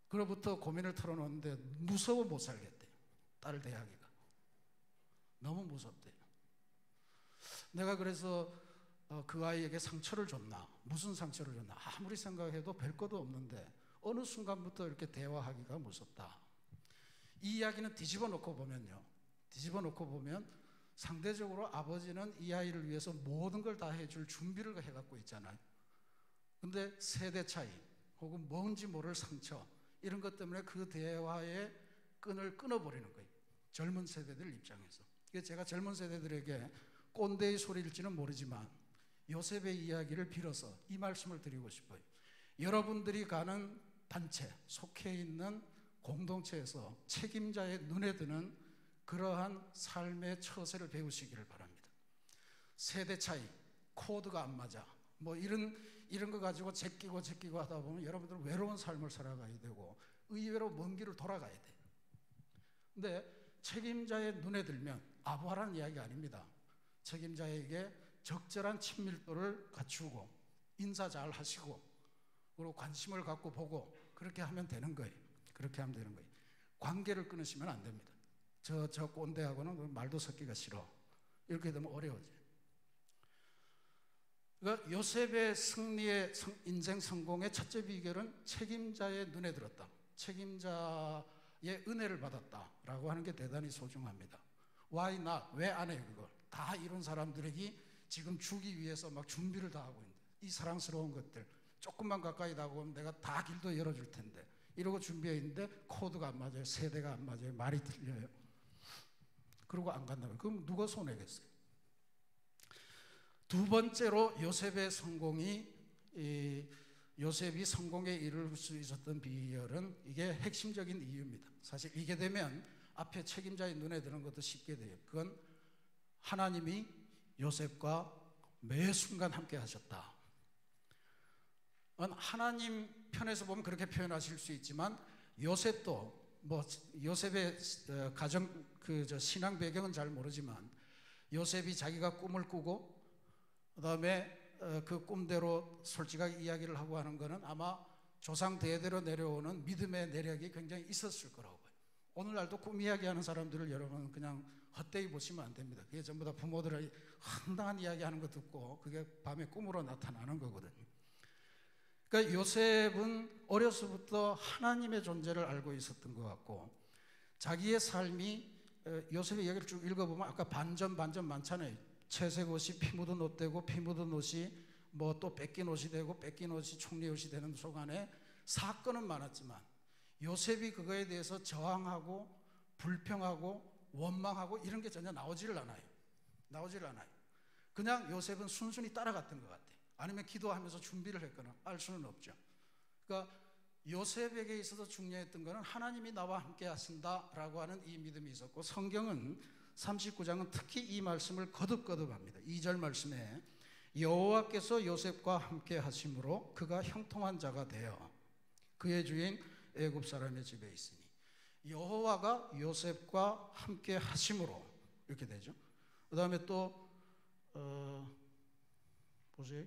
그로부터 고민을 털어놓는데 무서워 못 살겠대요. 딸 대하기가 너무 무섭대요. 내가 그래서 그 아이에게 상처를 줬나, 무슨 상처를 줬나 아무리 생각해도 별 것도 없는데 어느 순간부터 이렇게 대화하기가 무섭다. 이 이야기는 뒤집어 놓고 보면 상대적으로 아버지는 이 아이를 위해서 모든 걸 다 해줄 준비를 해갖고 있잖아요. 근데 세대 차이 혹은 뭔지 모를 상처, 이런 것 때문에 그 대화의 끈을 끊어버리는 거예요. 젊은 세대들 입장에서. 그래서 제가 젊은 세대들에게 꼰대의 소리일지는 모르지만 요셉의 이야기를 빌어서 이 말씀을 드리고 싶어요. 여러분들이 가는 단체, 속해 있는 공동체에서 책임자의 눈에 드는 그러한 삶의 처세를 배우시기를 바랍니다. 세대 차이, 코드가 안 맞아, 뭐 이런 거 가지고 제끼고 하다 보면 여러분들은 외로운 삶을 살아가야 되고 의외로 먼 길을 돌아가야 돼요. 근데 책임자의 눈에 들면 아부하라는 이야기 아닙니다. 책임자에게 적절한 친밀도를 갖추고 인사 잘 하시고 그리고 관심을 갖고 보고 그렇게 하면 되는 거예요. 그렇게 하면 되는 거예요. 관계를 끊으시면 안 됩니다. 저 꼰대하고는 말도 섞기가 싫어. 이렇게 되면 어려워져요. 그러니까 요셉의 승리의 인생 성공의 첫째 비결은 책임자의 눈에 들었다. 책임자의 은혜를 받았다라고 하는 게 대단히 소중합니다. Why not? 왜 안 해요 그걸? 다 이런 사람들에게 지금 주기 위해서 막 준비를 다 하고 있는데 이 사랑스러운 것들 조금만 가까이 다가오면 내가 다 길도 열어줄 텐데 이러고 준비해 있는데 코드가 안 맞아요. 세대가 안 맞아요. 말이 틀려요. 그러고 안 간다면 그럼 누가 손해겠어요? 두 번째로 요셉의 성공이 요셉이 성공에 이를 수 있었던 비결은 이게 핵심적인 이유입니다. 사실 이게 되면 앞에 책임자의 눈에 드는 것도 쉽게 돼요. 그건 하나님이 요셉과 매 순간 함께 하셨다. 하나님 편에서 보면 그렇게 표현하실 수 있지만 요셉도 요셉의 가정 신앙 배경은 잘 모르지만 요셉이 자기가 꿈을 꾸고 그다음에 그 꿈대로 솔직하게 이야기를 하고 하는 것은 아마 조상 대대로 내려오는 믿음의 내력이 굉장히 있었을 거라고 봐요. 오늘날도 꿈 이야기하는 사람들을 여러분 그냥 헛되이 보시면 안 됩니다. 그게 전부 다 부모들이 황당한 이야기하는 거 듣고 그게 밤에 꿈으로 나타나는 거거든요. 그러니까 요셉은 어려서부터 하나님의 존재를 알고 있었던 것 같고 자기의 삶이 요셉의 이야기를 쭉 읽어보면 아까 반전 많잖아요. 채색 옷이 피 묻은 옷 되고 피 묻은 옷이 뭐 또 뺏긴 옷이 되고 뺏긴 옷이 총리 옷이 되는 속안에 사건은 많았지만 요셉이 그거에 대해서 저항하고 불평하고 원망하고 이런 게 전혀 나오지를 않아요. 그냥 요셉은 순순히 따라갔던 것 같아요. 아니면 기도하면서 준비를 했거나 알 수는 없죠. 그러니까 요셉에게 있어서 중요했던 것은 하나님이 나와 함께 하신다라고 하는 이 믿음이 있었고 성경은 39장은 특히 이 말씀을 거듭합니다. 2절 말씀에 여호와께서 요셉과 함께 하심으로 그가 형통한 자가 되어 그의 주인 애굽 사람의 집에 있으니 여호와가 요셉과 함께 하심으로 이렇게 되죠. 그 다음에 또 보세요.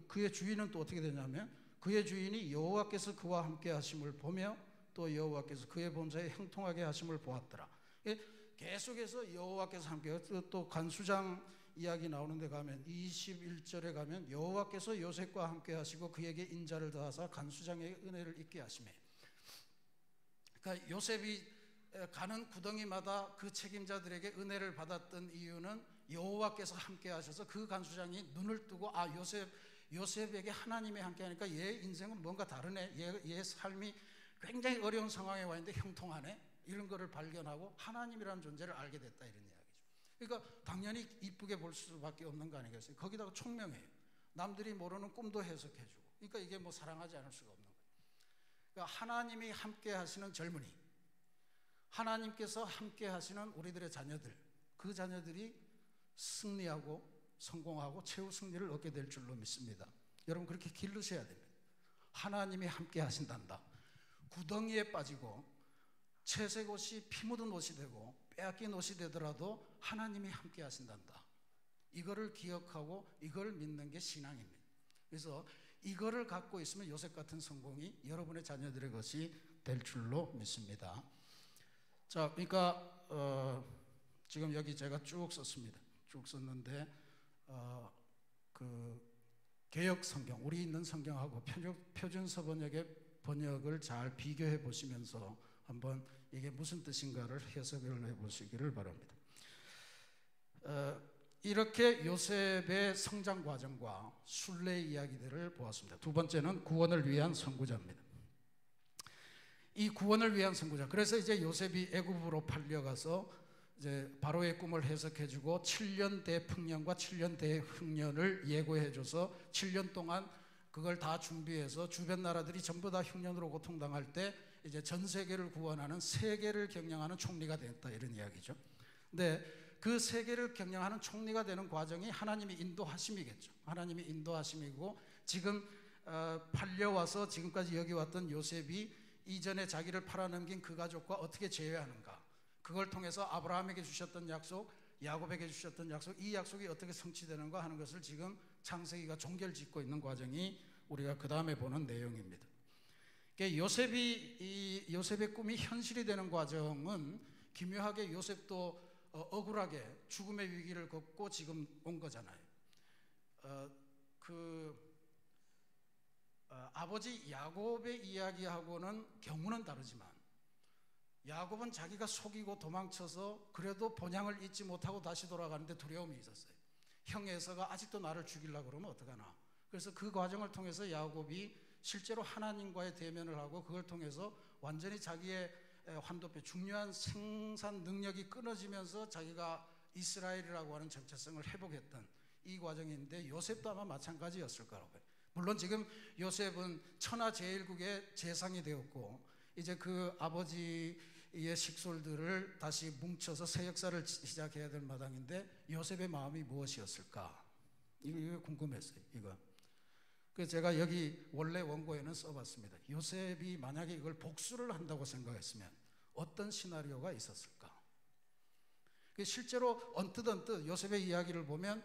그의 주인은 또 어떻게 되냐면 그의 주인이 여호와께서 그와 함께 하심을 보며 또 여호와께서 그의 본사에 형통하게 하심을 보았더라. 계속해서 여호와께서 함께 또 간수장 이야기 나오는 데 가면 21절에 가면 여호와께서 요셉과 함께 하시고 그에게 인자를 더하사 간수장의 은혜를 있게 하시매. 그러니까 요셉이 가는 구덩이마다 그 책임자들에게 은혜를 받았던 이유는 여호와께서 함께 하셔서 그 간수장이 눈을 뜨고 아 요셉에게 하나님이 함께 하니까 얘 인생은 뭔가 다르네. 얘 삶이 굉장히 어려운 상황에 와 있는데 형통하네. 이런 거를 발견하고 하나님이라는 존재를 알게 됐다 이런 이야기죠. 그러니까 당연히 이쁘게 볼 수밖에 없는 거 아니겠어요? 거기다가 총명해요. 남들이 모르는 꿈도 해석해주고. 그러니까 이게 뭐 사랑하지 않을 수가 없는 거예요. 그러니까 하나님이 함께 하시는 젊은이, 하나님께서 함께 하시는 우리들의 자녀들, 그 자녀들이 승리하고 성공하고 최후 승리를 얻게 될 줄로 믿습니다. 여러분 그렇게 기르셔야 됩니다. 하나님이 함께 하신단다. 구덩이에 빠지고 채색 옷이 피 묻은 옷이 되고 빼앗긴 옷이 되더라도 하나님이 함께 하신단다. 이거를 기억하고 이걸 믿는 게 신앙입니다. 그래서 이거를 갖고 있으면 요셉 같은 성공이 여러분의 자녀들의 것이 될 줄로 믿습니다. 자, 그러니까 지금 여기 제가 쭉 썼습니다. 쭉 썼는데 그 개역 성경, 우리 있는 성경하고 표준서 번역의 번역을 잘 비교해 보시면서 한번 이게 무슨 뜻인가를 해석을 해보시기를 바랍니다. 이렇게 요셉의 성장 과정과 순례 이야기들을 보았습니다. 두 번째는 구원을 위한 선구자입니다. 이 구원을 위한 선구자. 그래서 이제 요셉이 애굽으로 팔려가서 이제 바로의 꿈을 해석해주고 7년 대풍년과 7년 대흉년을 예고해줘서 7년 동안 그걸 다 준비해서 주변 나라들이 전부 다 흉년으로 고통당할 때 이제 전 세계를 구원하는 세계를 경영하는 총리가 됐다 이런 이야기죠. 근데 그 세계를 경영하는 총리가 되는 과정이 하나님이 인도하심이겠죠. 하나님이 인도하심이고 지금 팔려와서 지금까지 여기 왔던 요셉이 이전에 자기를 팔아넘긴 그 가족과 어떻게 재회하는가. 그걸 통해서 아브라함에게 주셨던 약속 야곱에게 주셨던 약속, 이 약속이 어떻게 성취되는가 하는 것을 지금 창세기가 종결짓고 있는 과정이 우리가 그 다음에 보는 내용입니다. 그러니까 요셉의 꿈이 현실이 되는 과정은 기묘하게 요셉도 억울하게 죽음의 위기를 겪고 지금 온 거잖아요. 아버지 야곱의 이야기하고는 경우는 다르지만 야곱은 자기가 속이고 도망쳐서 그래도 본향을 잊지 못하고 다시 돌아가는데 두려움이 있었어요. 형 에서가 아직도 나를 죽이려고 그러면 어떡하나. 그래서 그 과정을 통해서 야곱이 실제로 하나님과의 대면을 하고 그걸 통해서 완전히 자기의 환도표, 중요한 생산 능력이 끊어지면서 자기가 이스라엘이라고 하는 정체성을 회복했던 이 과정인데, 요셉도 아마 마찬가지였을 거라고 해요. 물론 지금 요셉은 천하 제일국의 재상이 되었고 이제 그 아버지의 식솔들을 다시 뭉쳐서 새 역사를 시작해야 될 마당인데, 요셉의 마음이 무엇이었을까? 이거 궁금했어요. 이거. 그래서 제가 여기 원래 원고에는 써봤습니다. 요셉이 만약에 이걸 복수를 한다고 생각했으면 어떤 시나리오가 있었을까? 실제로 언뜻 요셉의 이야기를 보면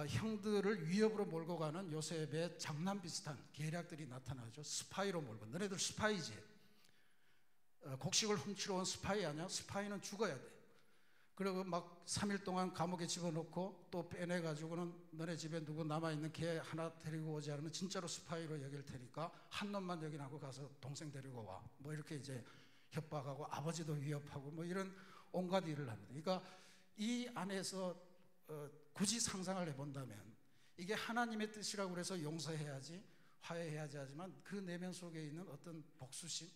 형들을 위협으로 몰고 가는 요셉의 장난 비슷한 계략들이 나타나죠. 스파이로 몰고, 너네들 스파이지, 곡식을 훔치러 온 스파이 아니야? 스파이는 죽어야 돼. 그리고 막 3일 동안 감옥에 집어넣고 또 빼내가지고는 너네 집에 누구 남아있는 개 하나 데리고 오지 않으면 진짜로 스파이로 여길 테니까 한 놈만 여기나고 가서 동생 데리고 와, 뭐 이렇게 이제 협박하고 아버지도 위협하고 뭐 이런 온갖 일을 합니다. 그러니까 이 안에서 굳이 상상을 해본다면 이게 하나님의 뜻이라고 그래서 용서해야지, 화해해야지 하지만 그 내면 속에 있는 어떤 복수심,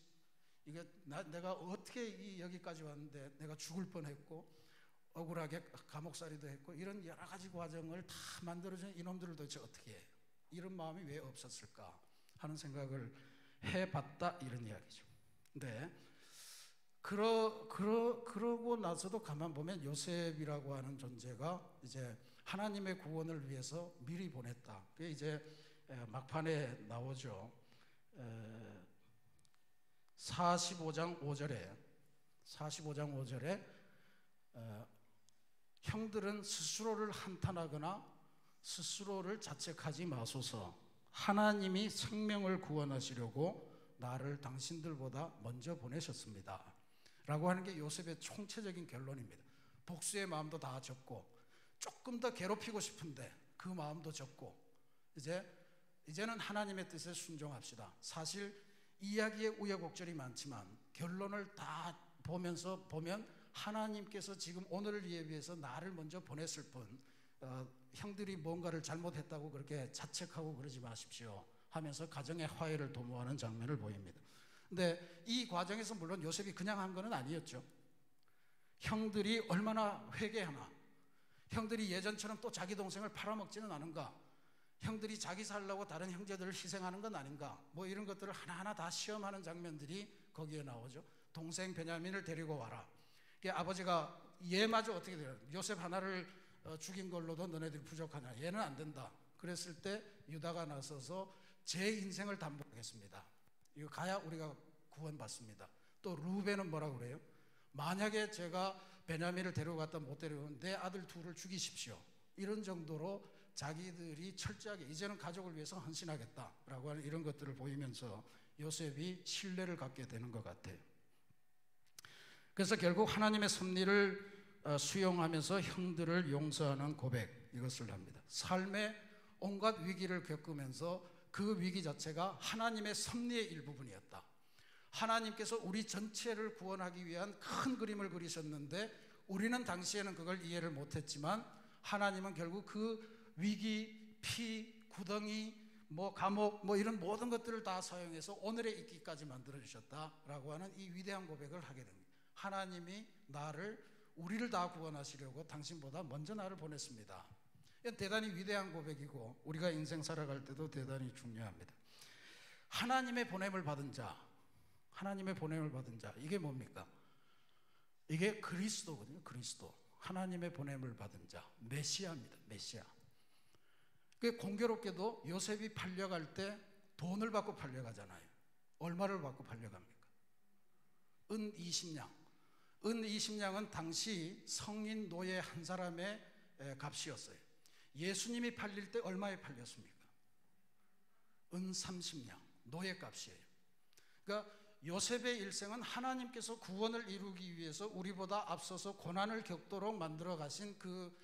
이게 내가 어떻게 여기까지 왔는데 내가 죽을 뻔했고 억울하게 감옥살이도 했고 이런 여러 가지 과정을 다 만들어준 이놈들을 도대체 어떻게 해? 이런 마음이 왜 없었을까 하는 생각을 해봤다, 이런 이야기죠. 근데 그러고 나서도 가만 보면 요셉이라고 하는 존재가 이제 하나님의 구원을 위해서 미리 보냈다. 그게 이제 막판에 나오죠. 45장 5절에 형들은 스스로를 한탄하거나 스스로를 자책하지 마소서. 하나님이 생명을 구원하시려고 나를 당신들보다 먼저 보내셨습니다. 라고 하는 게 요셉의 총체적인 결론입니다. 복수의 마음도 다 접고 조금 더 괴롭히고 싶은데 그 마음도 접고 이제는 하나님의 뜻에 순종합시다. 사실 이야기에 우여곡절이 많지만 결론을 다 보면 하나님께서 지금 오늘을 위해서 나를 먼저 보냈을 뿐 형들이 뭔가를 잘못했다고 그렇게 자책하고 그러지 마십시오 하면서 가정의 화해를 도모하는 장면을 보입니다. 근데 이 과정에서 물론 요셉이 그냥 한 건 아니었죠. 형들이 얼마나 회개하나, 형들이 예전처럼 또 자기 동생을 팔아먹지는 않은가, 형들이 자기 살려고 다른 형제들을 희생하는 건 아닌가, 뭐 이런 것들을 하나하나 다 시험하는 장면들이 거기에 나오죠. 동생 베냐민을 데리고 와라. 아버지가 얘마저 어떻게 돼요? 요셉 하나를 죽인 걸로도 너네들이 부족하냐, 얘는 안 된다. 그랬을 때 유다가 나서서 제 인생을 담보하겠습니다. 이거 가야 우리가 구원받습니다. 또 루벤은 뭐라고 그래요? 만약에 제가 베냐민을 데려갔다 못 데려오면 내 아들 둘을 죽이십시오. 이런 정도로 자기들이 철저하게 이제는 가족을 위해서 헌신하겠다라고 하는 이런 것들을 보이면서 요셉이 신뢰를 갖게 되는 것 같아요. 그래서 결국 하나님의 섭리를 수용하면서 형들을 용서하는 고백, 이것을 합니다. 삶의 온갖 위기를 겪으면서 그 위기 자체가 하나님의 섭리의 일부분이었다. 하나님께서 우리 전체를 구원하기 위한 큰 그림을 그리셨는데 우리는 당시에는 그걸 이해를 못했지만 하나님은 결국 그 위기, 피, 구덩이, 감옥, 이런 모든 것들을 다 사용해서 오늘의 있기까지 만들어주셨다라고 하는 이 위대한 고백을 하게 됩니다. 하나님이 우리를 다 구원하시려고 당신보다 먼저 나를 보냈습니다. 이건 대단히 위대한 고백이고 우리가 인생 살아갈 때도 대단히 중요합니다. 하나님의 보냄을 받은 자, 이게 뭡니까? 이게 그리스도거든요. 그리스도. 하나님의 보냄을 받은 자, 메시아입니다. 메시아. 그 공교롭게도 요셉이 팔려갈 때 돈을 받고 팔려가잖아요. 얼마를 받고 팔려갑니까? 은 20냥. 은 20냥은 당시 성인 노예 한 사람의 값이었어요. 예수님이 팔릴 때 얼마에 팔렸습니까? 은 30냥, 노예 값이에요. 그러니까 요셉의 일생은 하나님께서 구원을 이루기 위해서 우리보다 앞서서 고난을 겪도록 만들어 가신 그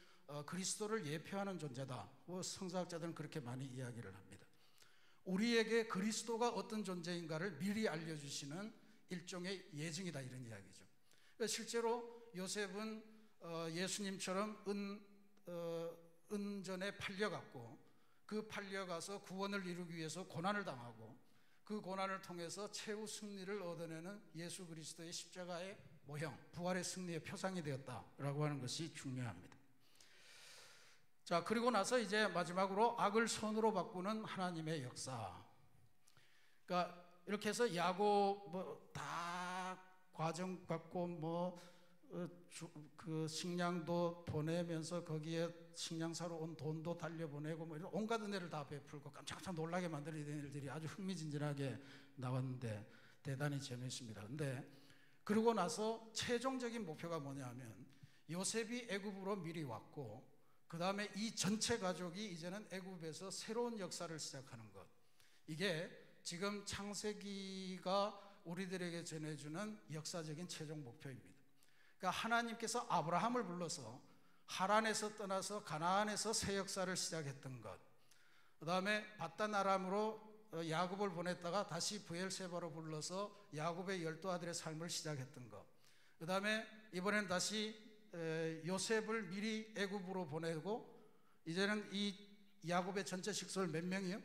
그리스도를 예표하는 존재다. 성서학자들은 그렇게 많이 이야기를 합니다. 우리에게 그리스도가 어떤 존재인가를 미리 알려주시는 일종의 예증이다, 이런 이야기죠. 그러니까 실제로 요셉은 예수님처럼 은전에 팔려갔고, 그 팔려가서 구원을 이루기 위해서 고난을 당하고, 그 고난을 통해서 최후 승리를 얻어내는 예수 그리스도의 십자가의 모형, 부활의 승리의 표상이 되었다라고 하는 것이 중요합니다. 자, 그리고 나서 이제 마지막으로 악을 선으로 바꾸는 하나님의 역사. 그러니까 이렇게 해서 야곱 다 과정 갖고 그 식량도 보내면서 거기에 식량 사러 온 돈도 달려보내고 이런 온갖 은혜를 다 베풀고 깜짝 놀라게 만드는 일들이 아주 흥미진진하게 나왔는데 대단히 재미있습니다. 근데 그러고 나서 최종적인 목표가 뭐냐면 요셉이 애굽으로 미리 왔고, 그 다음에 이 전체 가족이 이제는 애굽에서 새로운 역사를 시작하는 것. 이게 지금 창세기가 우리들에게 전해주는 역사적인 최종 목표입니다. 그러니까 하나님께서 아브라함을 불러서 하란에서 떠나서 가나안에서 새 역사를 시작했던 것, 그 다음에 바단 아람으로 야곱을 보냈다가 다시 브엘세바로 불러서 야곱의 12아들의 삶을 시작했던 것, 그 다음에 이번엔 다시 요셉을 미리 애굽으로 보내고, 이제는 이 야곱의 전체 식솔 몇 명이요?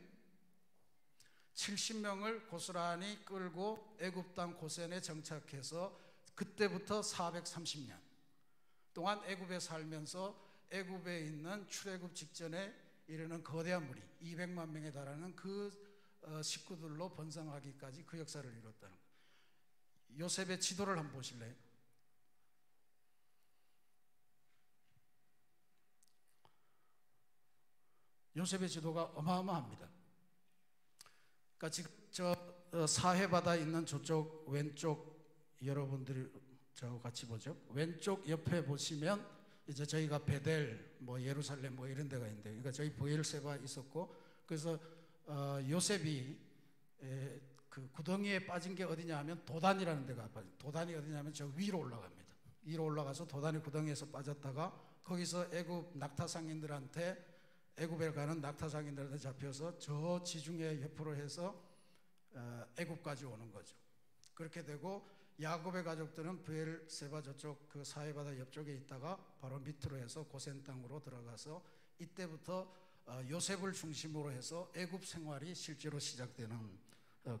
70명을 고스란히 끌고 애굽 땅 고센에 정착해서 그때부터 430년 동안 애굽에 살면서 애굽에 있는 출애굽 직전에 이르는 거대한 무리 200만 명에 달하는 그 식구들로 번성하기까지 그 역사를 이뤘다는 거예요. 요셉의 지도를 한번 보실래요? 요셉의 지도가 어마어마합니다. 그러니까 지금 저 사해바다 있는 저쪽 왼쪽, 여러분들이 저하고 같이 보죠. 왼쪽 옆에 보시면 이제 저희가 베델, 예루살렘 이런 데가 있는데, 그러니까 저희 브엘세바 있었고, 그래서 요셉이 그 구덩이에 빠진 게 어디냐 하면 도단이라는 데가 빠져. 도단이 어디냐면 저 위로 올라갑니다. 위로 올라가서 도단이 구덩이에서 빠졌다가 거기서 애굽 낙타상인들한테, 애굽에 가는 낙타상인들한테 잡혀서 저 지중해 옆으로 해서 애굽까지 오는 거죠. 그렇게 되고 야곱의 가족들은 브엘세바 저쪽 그 사해바다 옆쪽에 있다가 바로 밑으로 해서 고센 땅으로 들어가서 이때부터 요셉을 중심으로 해서 애굽 생활이 실제로 시작되는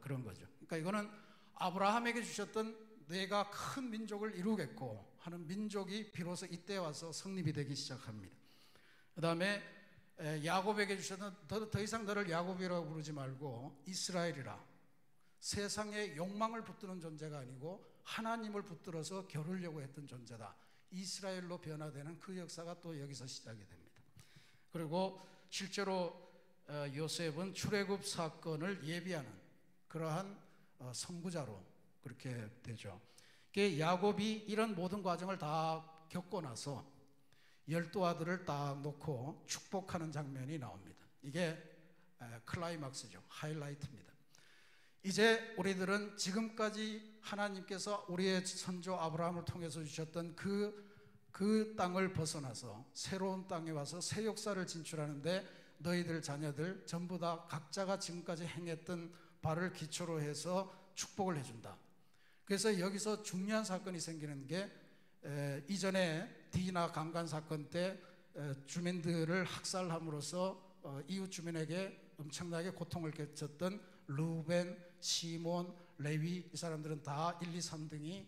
그런 거죠. 그러니까 이거는 아브라함에게 주셨던 내가 큰 민족을 이루겠고 하는 민족이 비로소 이때 와서 성립이 되기 시작합니다. 그 다음에 야곱에게 주셨던 더 이상 너를 야곱이라고 부르지 말고 이스라엘이라, 세상의 욕망을 붙드는 존재가 아니고 하나님을 붙들어서 겨루려고 했던 존재다, 이스라엘로 변화되는 그 역사가 또 여기서 시작이 됩니다. 그리고 실제로 요셉은 출애굽 사건을 예비하는 그러한 선구자로 그렇게 되죠. 야곱이 이런 모든 과정을 다 겪고 나서 12아들을 딱 놓고 축복하는 장면이 나옵니다. 이게 클라이막스죠. 하이라이트입니다. 이제 우리들은 지금까지 하나님께서 우리의 선조 아브라함을 통해서 주셨던 그 땅을 벗어나서 새로운 땅에 와서 새 역사를 진출하는데 너희들 자녀들 전부 다 각자가 지금까지 행했던 바를 기초로 해서 축복을 해준다. 그래서 여기서 중요한 사건이 생기는 게 이전에 디나 강간 사건 때 주민들을 학살함으로써 이웃 주민에게 엄청나게 고통을 끼쳤던 루벤, 시몬, 레위, 이 사람들은 다 1, 2, 3등이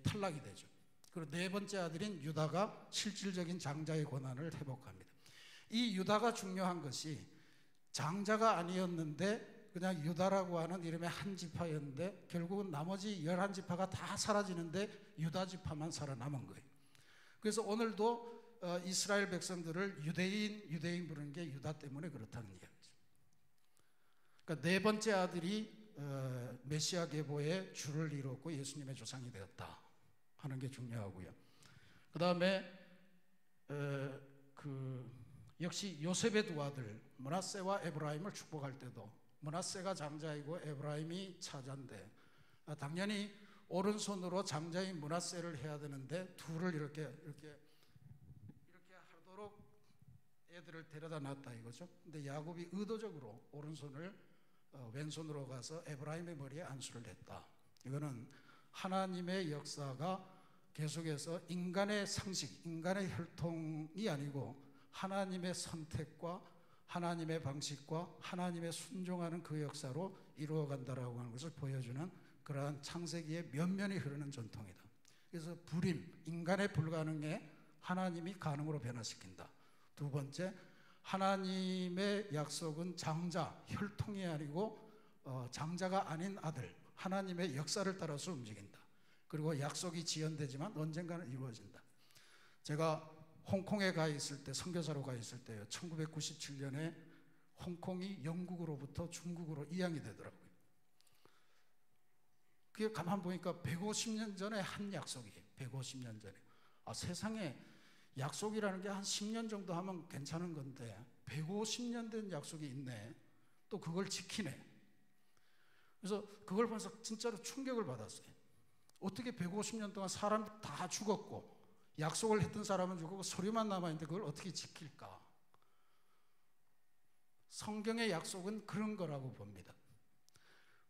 탈락이 되죠. 그리고 네 번째 아들인 유다가 실질적인 장자의 권한을 회복합니다. 이 유다가 중요한 것이 장자가 아니었는데 그냥 유다라고 하는 이름의 한 지파였는데 결국은 나머지 11지파가 다 사라지는데 유다 지파만 살아남은 거예요. 그래서 오늘도 이스라엘 백성들을 유대인 부르는 게 유다 때문에 그렇다는 이야기죠. 그러니까 네 번째 아들이 메시아 계보의 주를 이뤘고 예수님의 조상이 되었다. 하는 게 중요하고요. 그 다음에 역시 요셉의 두 아들 므낫세와 에브라임을 축복할 때도 므낫세가 장자이고 에브라임이 차자인데 당연히 오른손으로 장자인 므낫세를 해야 되는데 둘을 이렇게 하도록 애들을 데려다 놨다 이거죠. 근데 야곱이 의도적으로 오른손을 왼손으로 가서 에브라임의 머리에 안수를 했다. 이거는 하나님의 역사가 계속해서 인간의 상식, 인간의 혈통이 아니고 하나님의 선택과 하나님의 방식과 하나님의 순종하는 그 역사로 이루어간다라고 하는 것을 보여주는 그러한 창세기의 면면이 흐르는 전통이다. 그래서 불임, 인간의 불가능에 하나님이 가능으로 변화시킨다. 두 번째, 하나님의 약속은 장자, 혈통이 아니고 장자가 아닌 아들, 하나님의 역사를 따라서 움직인다. 그리고 약속이 지연되지만 언젠가는 이루어진다. 제가 홍콩에 가 있을 때, 선교사로 가 있을 때요, 1997년에 홍콩이 영국으로부터 중국으로 이양이 되더라고요. 그게 가만 보니까 150년 전에 한 약속이에요. 150년 전에. 세상에 약속이라는 게 한 10년 정도 하면 괜찮은 건데 150년 된 약속이 있네. 또 그걸 지키네. 그래서 그걸 보면서 진짜로 충격을 받았어요. 어떻게 150년 동안 사람 다 죽었고 약속을 했던 사람은 죽었고 서류만 남아있는데 그걸 어떻게 지킬까? 성경의 약속은 그런 거라고 봅니다.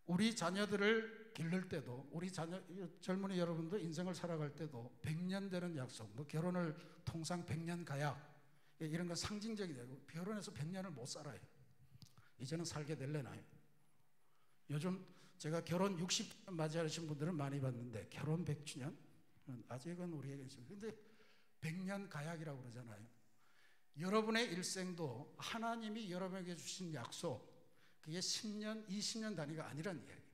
우리 자녀들을 기를 때도, 우리 젊은이 여러분도 인생을 살아갈 때도 100년 되는 약속, 뭐 결혼을 통상 100년 가약 이런 건 상징적이 되고 결혼해서 100년을 못 살아요. 이제는 살게 될래나요? 요즘 제가 결혼 60주년 맞이하신 분들은 많이 봤는데 결혼 100주년? 아직은 우리에게 있습니다. 근데 100년 가약이라고 그러잖아요. 여러분의 일생도 하나님이 여러분에게 주신 약속, 그게 10년, 20년 단위가 아니란 이야기예요.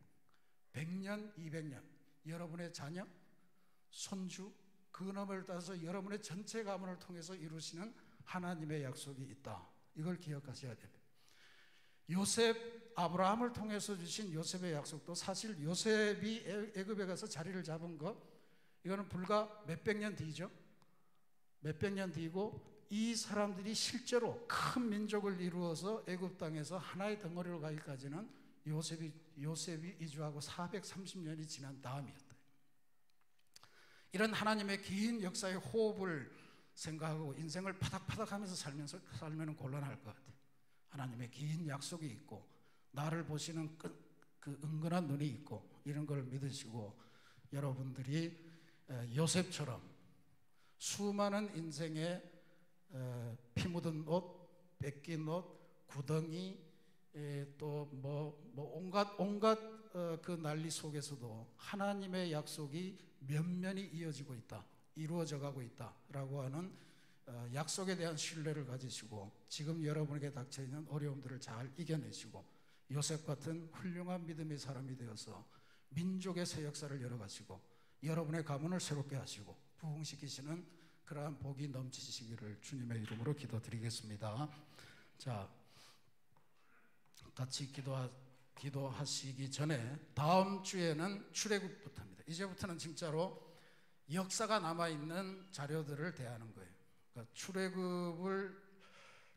100년, 200년, 여러분의 자녀, 손주, 그 넘을 따서 여러분의 전체 가문을 통해서 이루시는 하나님의 약속이 있다. 이걸 기억하셔야 됩니다. 요셉, 아브라함을 통해서 주신 요셉의 약속도 사실 요셉이 애굽에 가서 자리를 잡은 것, 이거는 불과 몇백 년 뒤죠. 몇백 년 뒤고 이 사람들이 실제로 큰 민족을 이루어서 애굽 땅에서 하나의 덩어리로 가기까지는 요셉이 이주하고 430년이 지난 다음이었다. 이런 하나님의 긴 역사의 호흡을 생각하고 인생을 파닥파닥하면서 살면 곤란할 것 같아요. 하나님의 긴 약속이 있고 나를 보시는 그 은근한 눈이 있고 이런 걸 믿으시고 여러분들이 요셉처럼 수많은 인생의 피 묻은 옷, 뺏긴 옷, 구덩이, 또 온갖 그 난리 속에서도 하나님의 약속이 면면이 이어지고 있다, 이루어져 가고 있다라고 하는 약속에 대한 신뢰를 가지시고 지금 여러분에게 닥쳐있는 어려움들을 잘 이겨내시고 요셉 같은 훌륭한 믿음의 사람이 되어서 민족의 새 역사를 열어가시고 여러분의 가문을 새롭게 하시고 부흥시키시는 그러한 복이 넘치시기를 주님의 이름으로 기도드리겠습니다. 자, 같이 기도하시기 전에 다음 주에는 출애굽부터입니다. 이제부터는 진짜로 역사가 남아있는 자료들을 대하는 거예요. 그러니까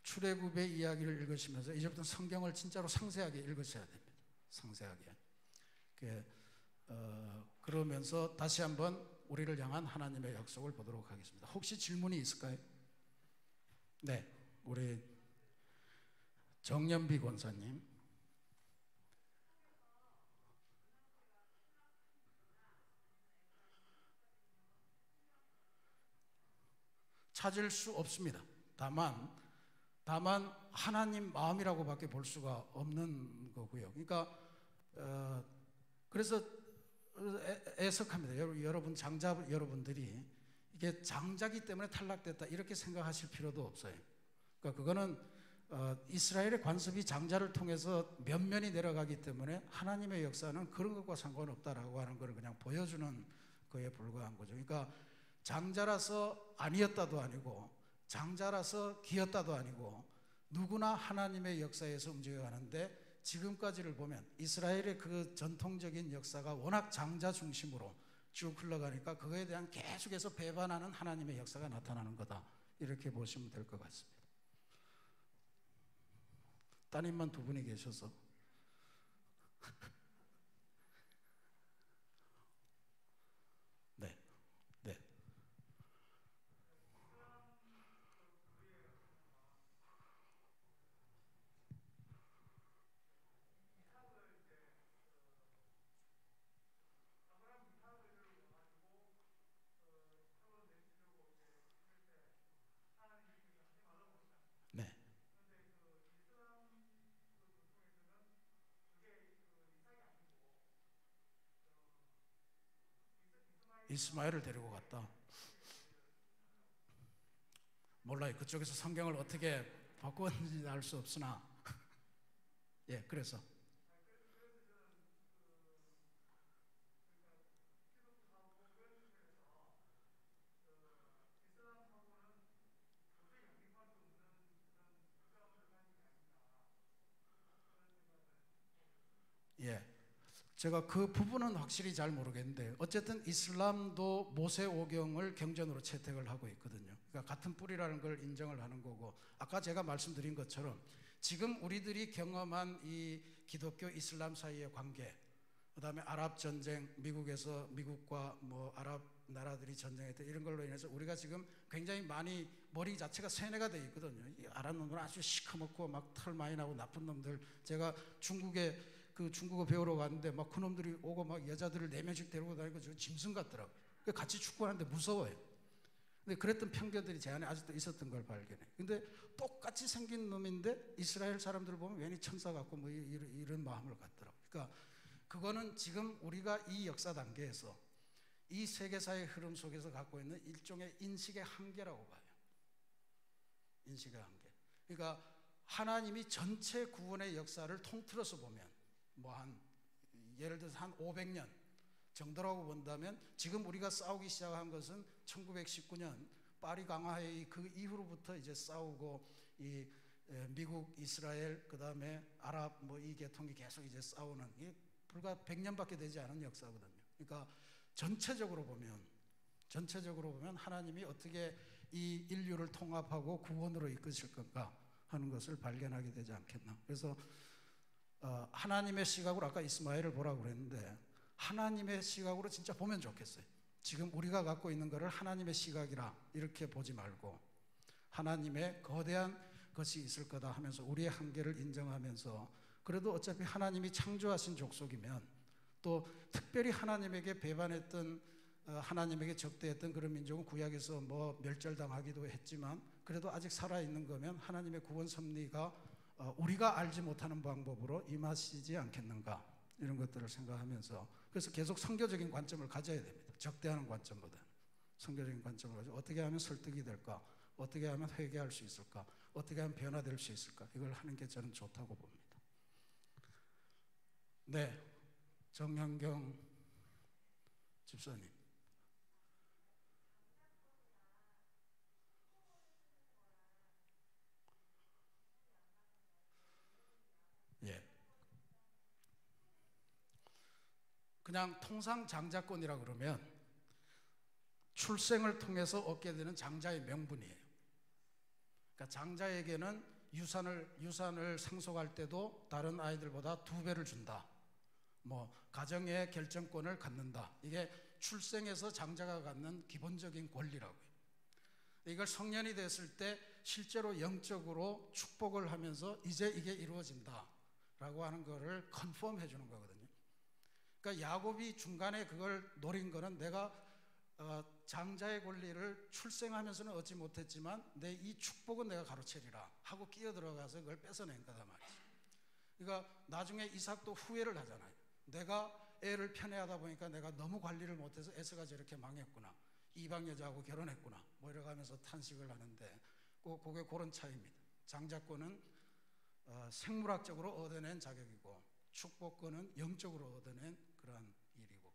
출애굽의 이야기를 읽으시면서 이제부터 성경을 진짜로 상세하게 읽으셔야 됩니다. 상세하게. 그러면서 다시 한번 우리를 향한 하나님의 약속을 보도록 하겠습니다. 혹시 질문이 있을까요? 네, 우리 정연비 권사님. 찾을 수 없습니다. 다만 하나님 마음이라고밖에 볼 수가 없는 거고요. 그러니까 그래서 애석합니다. 여러분 장자 여러분들이 이게 장자기 때문에 탈락됐다 이렇게 생각하실 필요도 없어요. 그러니까 그거는 이스라엘의 관습이 장자를 통해서 면면이 내려가기 때문에 하나님의 역사는 그런 것과 상관없다라고 하는 걸 그냥 보여주는 거에 불과한 거죠. 그러니까 장자라서 아니었다도 아니고 장자라서 기였다도 아니고 누구나 하나님의 역사에서 움직여가는데 지금까지를 보면 이스라엘의 그 전통적인 역사가 워낙 장자 중심으로 쭉 흘러가니까 그거에 대한 계속해서 배반하는 하나님의 역사가 나타나는 거다. 이렇게 보시면 될 것 같습니다. 따님만 두 분이 계셔서 네, 네. 네. 이스마엘을 데리고 갔다. 몰라요. 그쪽에서 성경을 어떻게 바꾸었는지 알 수 없으나 예, 그래서 예, 제가 그 부분은 확실히 잘 모르겠는데 어쨌든 이슬람도 모세오경을 경전으로 채택을 하고 있거든요. 그러니까 같은 뿌리라는 걸 인정을 하는 거고, 아까 제가 말씀드린 것처럼 지금 우리들이 경험한 이 기독교 이슬람 사이의 관계, 그다음에 아랍 전쟁, 미국과 뭐 아랍 나라들이 전쟁했던 이런 걸로 인해서 우리가 지금 굉장히 많이 머리 자체가 세뇌가 돼 있거든요. 이 아랍 놈들은 아주 시커멓고 막 털 많이 나고 나쁜 놈들. 제가 중국에 그 중국어 배우러 갔는데 막 그놈들이 오고 막 여자들을 4명씩 데리고 다니고 저 짐승 같더라고요. 같이 축구하는데 무서워요. 근데 그랬던 편견들이 제 안에 아직도 있었던 걸 발견해. 근데 똑같이 생긴 놈인데 이스라엘 사람들을 보면 괜히 천사 같고 뭐 이런 마음을 갖더라고요. 그러니까 그거는 지금 우리가 이 역사 단계에서 이 세계사의 흐름 속에서 갖고 있는 일종의 인식의 한계라고 봐요. 인식의 한계. 그러니까 하나님이 전체 구원의 역사를 통틀어서 보면 뭐 예를 들어서 한 500년 정도라고 본다면 지금 우리가 싸우기 시작한 것은 1919년 파리 강화회의 그 이후로부터 이제 싸우고 이 미국, 이스라엘, 그 다음에 아랍 뭐 이 계통이 계속 이제 싸우는 이 불과 100년밖에 되지 않은 역사거든요. 그러니까 전체적으로 보면 하나님이 어떻게 이 인류를 통합하고 구원으로 이끄실 건가 하는 것을 발견하게 되지 않겠나. 그래서 하나님의 시각으로 아까 이스마엘을 보라고 그랬는데 하나님의 시각으로 진짜 보면 좋겠어요. 지금 우리가 갖고 있는 것을 하나님의 시각이라 이렇게 보지 말고 하나님의 거대한 것이 있을 거다 하면서 우리의 한계를 인정하면서 그래도 어차피 하나님이 창조하신 족속이면 또 특별히 하나님에게 배반했던 하나님에게 적대했던 그런 민족은 구약에서 뭐 멸절당하기도 했지만 그래도 아직 살아있는 거면 하나님의 구원 섭리가 우리가 알지 못하는 방법으로 임하시지 않겠는가 이런 것들을 생각하면서 그래서 계속 선교적인 관점을 가져야 됩니다. 적대하는 관점보다 선교적인 관점을 가지고 어떻게 하면 설득이 될까, 어떻게 하면 회개할 수 있을까, 어떻게 하면 변화될 수 있을까 이걸 하는 게 저는 좋다고 봅니다. 네, 정현경 집사님. 예. 그냥 통상 장자권이라 그러면 출생을 통해서 얻게 되는 장자의 명분이에요. 그러니까 장자에게는 유산을 상속할 때도 다른 아이들보다 2배를 준다. 뭐 가정의 결정권을 갖는다. 이게 출생에서 장자가 갖는 기본적인 권리라고요. 이걸 성년이 됐을 때 실제로 영적으로 축복을 하면서 이제 이게 이루어진다라고 하는 거를 컨펌해 주는 거거든요. 그러니까 야곱이 중간에 그걸 노린 거는 내가 장자의 권리를 출생하면서는 얻지 못했지만 내 이 축복은 내가 가로채리라 하고 끼어들어가서 그걸 뺏어낸 거다 말이죠. 그러니까 나중에 이삭도 후회를 하잖아요. 내가 애를 편애하다 보니까 내가 너무 관리를 못해서 에서가 저렇게 망했구나. 이방 여자하고 결혼했구나. 뭐 이러고 하면서 탄식을 하는데 그게 그런 차이입니다. 장자권은 생물학적으로 얻어낸 자격이고 축복권은 영적으로 얻어낸 그러한 일이고.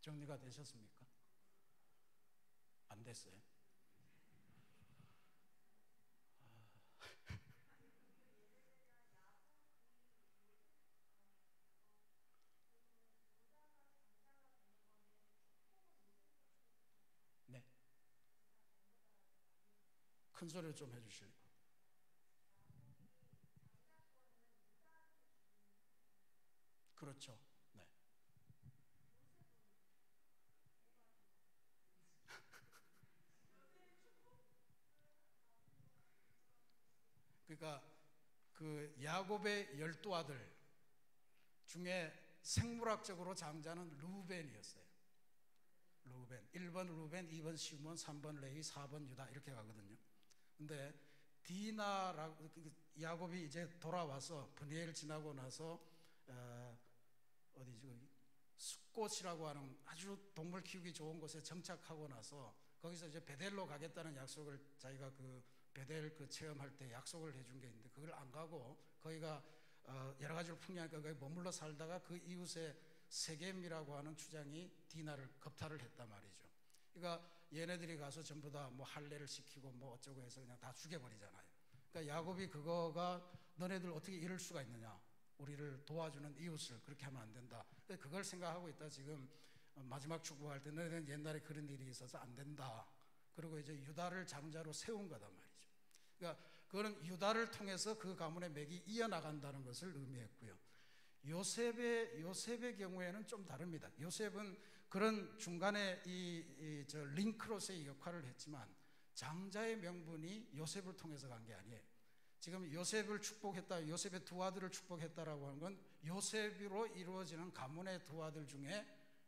정리가 되셨습니까? 안 됐어요? 큰 소리로 좀 해주실래요? 그렇죠. 네. 그러니까 그 야곱의 12아들 중에 생물학적으로 장자는 루벤이었어요. 루벤. 1번 루벤, 2번 시몬, 3번 레위, 4번 유다 이렇게 가거든요. 근데 디나라고 야곱이 이제 돌아와서 브니엘 지나고 나서 어디지 거기 숫곳이라고 하는 아주 동물 키우기 좋은 곳에 정착하고 나서 거기서 이제 베델로 가겠다는 약속을 자기가 그 베델 그 체험할 때 약속을 해준 게 있는데 그걸 안 가고 거기가 여러 가지로 풍요하니까 거기 머물러 살다가 그 이웃에 세겜이라고 하는 추장이 디나를 겁탈을 했단 말이죠. 그러니까 얘네들이 가서 전부 다 뭐 할례를 시키고 뭐 어쩌고 해서 그냥 다 죽여버리잖아요. 그러니까 야곱이 그거가 너네들 어떻게 이럴 수가 있느냐, 우리를 도와주는 이웃을 그렇게 하면 안 된다. 그걸 생각하고 있다. 지금 마지막 축복할 때 너희들은 옛날에 그런 일이 있어서 안 된다. 그리고 이제 유다를 장자로 세운 거단 말이죠. 그러니까 그거는 유다를 통해서 그 가문의 맥이 이어나간다는 것을 의미했고요. 요셉의 경우에는 좀 다릅니다. 요셉은 그런 중간에 저 링크로서의 역할을 했지만 장자의 명분이 요셉을 통해서 간 게 아니에요. 지금 요셉을 축복했다, 요셉의 두 아들을 축복했다라고 하는 건 요셉으로 이루어지는 가문의 두 아들 중에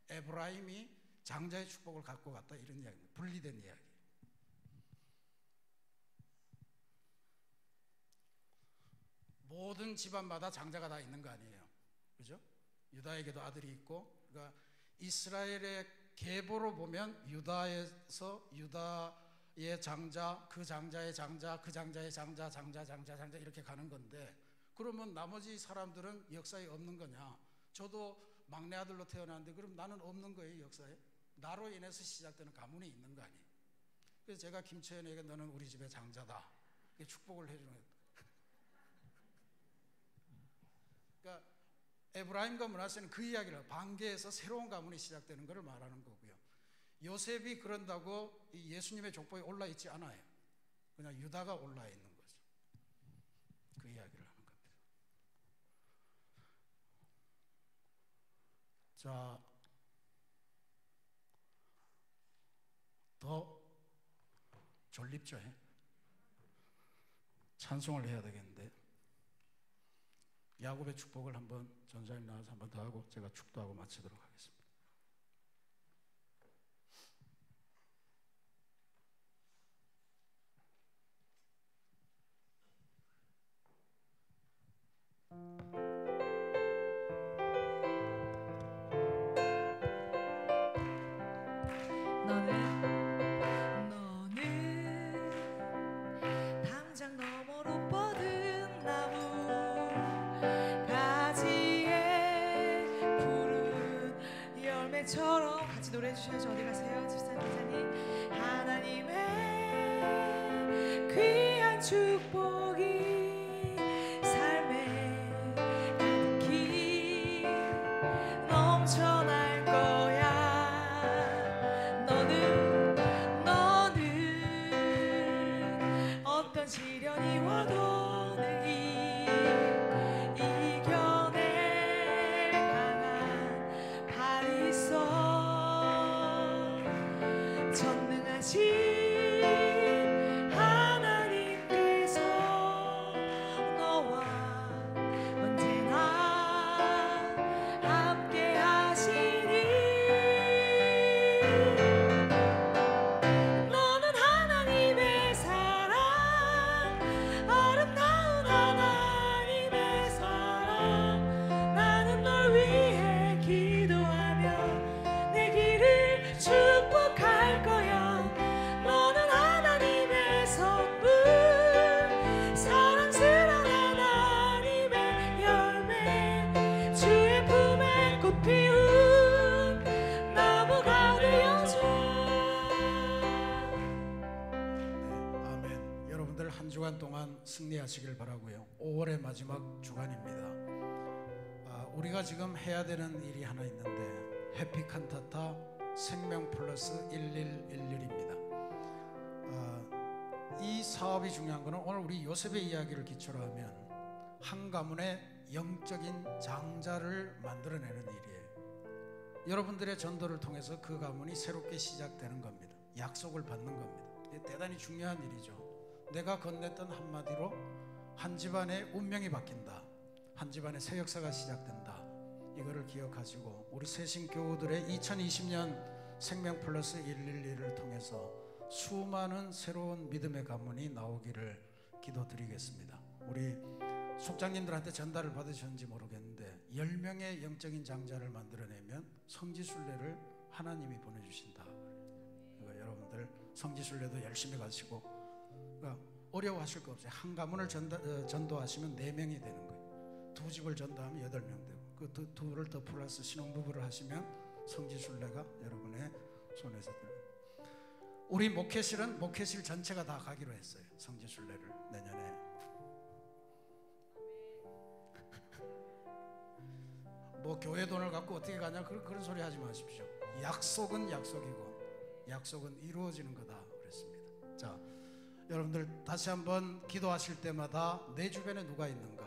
에브라임이 장자의 축복을 갖고 갔다 이런 이야기입니다. 분리된 이야기. 모든 집안마다 장자가 다 있는 거 아니에요. 그죠? 유다에게도 아들이 있고, 그러니까 이스라엘의 계보로 보면 유다에서 유다의 장자, 그 장자의 장자, 그 장자의 장자, 장자 이렇게 가는 건데, 그러면 나머지 사람들은 역사에 없는 거냐? 저도 막내 아들로 태어났는데 그럼 나는 없는 거예요, 역사에? 나로 인해서 시작되는 가문이 있는 거 아니에요? 그래서 제가 김채연에게 너는 우리 집의 장자다, 이렇게 축복을 해주는 거예요. 그러니까 에브라임과 므낫세는 그 이야기를 반개에서 새로운 가문이 시작되는 것을 말하는 거고요. 요셉이 그런다고 예수님의 족보에 올라 있지 않아요. 그냥 유다가 올라 있는 거죠. 그 이야기를 하는 겁니다. 자, 더 졸립죠? 찬송을 해야 되겠는데 야곱의 축복을 한번 전사님 나와서 한번 더 하고 제가 축도하고 마치도록 하겠습니다. 담장 너머로 뻗은 나무 가지에 푸른 열매처럼 같이 노래해 주셔야죠. 어디 가세요? 집사님, 기자님. 하나님의 귀한 축복이 삶에 가득히 넘쳐날 거야. 너는 어떤 시련이 와도 늘 이겨낼 강한 팔이 있어. 전능하신 하나님께서 너와 언제나 함께 하시니 너는 하나님의 사랑, 아름다운 하나님의 사랑. 나는 널 위해 기도하며 내 길을 축복할 거야. 너는 하나님의 선물, 사랑스러운 하나님의 열매, 주의 품에 꽃 피운 나무가 되어줘. 아멘. 여러분들 한 주간 동안 승리하시길 바라고요. 5월의 마지막 주간입니다. 우리가 지금 해야 되는 일이 하나 있는데 해피 칸타타 생명 플러스 1111입니다. 이 사업이 중요한 것은 오늘 우리 요셉의 이야기를 기초로 하면 한 가문의 영적인 장자를 만들어내는 일이에요. 여러분들의 전도를 통해서 그 가문이 새롭게 시작되는 겁니다. 약속을 받는 겁니다. 이게 대단히 중요한 일이죠. 내가 건넸던 한마디로 한 집안의 운명이 바뀐다. 한 집안의 새 역사가 시작된다. 이거를 기억하시고 우리 새신 교우들의 2020년 생명 플러스 112를 통해서 수많은 새로운 믿음의 가문이 나오기를 기도드리겠습니다. 우리 속장님들한테 전달을 받으셨는지 모르겠는데 10명의 영적인 장자를 만들어내면 성지순례를 하나님이 보내주신다. 그러니까 여러분들 성지순례도 열심히 가시고, 그러니까 어려워하실 거 없어요. 한 가문을 전도하시면 4명이 되는 거예요. 2집을 전도하면 8명 되고, 그 둘을 더 플러스 신혼부부를 하시면 성지순례가 여러분의 손에서 들어요. 우리 목회실은 목회실 전체가 다 가기로 했어요. 성지순례를 내년에. 뭐 교회 돈을 갖고 어떻게 가냐 그런 소리 하지 마십시오. 약속은 약속이고 약속은 이루어지는 거다 그랬습니다. 자, 여러분들 다시 한번 기도하실 때마다 내 주변에 누가 있는가?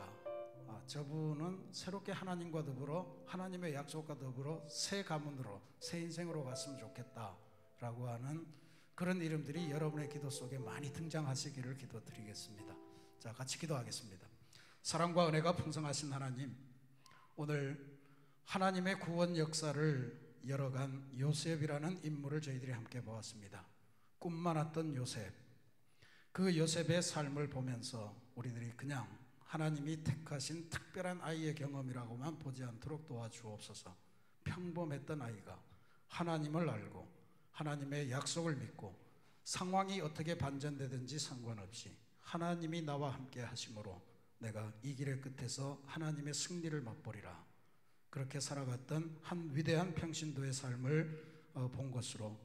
저분은 새롭게 하나님과 더불어 하나님의 약속과 더불어 새 가문으로 새 인생으로 갔으면 좋겠다라고 하는 그런 이름들이 여러분의 기도 속에 많이 등장하시기를 기도드리겠습니다. 자, 같이 기도하겠습니다. 사랑과 은혜가 풍성하신 하나님, 오늘 하나님의 구원 역사를 열어간 요셉이라는 인물을 저희들이 함께 보았습니다. 꿈 많았던 요셉, 그 요셉의 삶을 보면서 우리들이 그냥 하나님이 택하신 특별한 아이의 경험이라고만 보지 않도록 도와주옵소서. 평범했던 아이가 하나님을 알고 하나님의 약속을 믿고 상황이 어떻게 반전되든지 상관없이 하나님이 나와 함께 하심으로 내가 이 길의 끝에서 하나님의 승리를 맛보리라. 그렇게 살아갔던 한 위대한 평신도의 삶을 본 것으로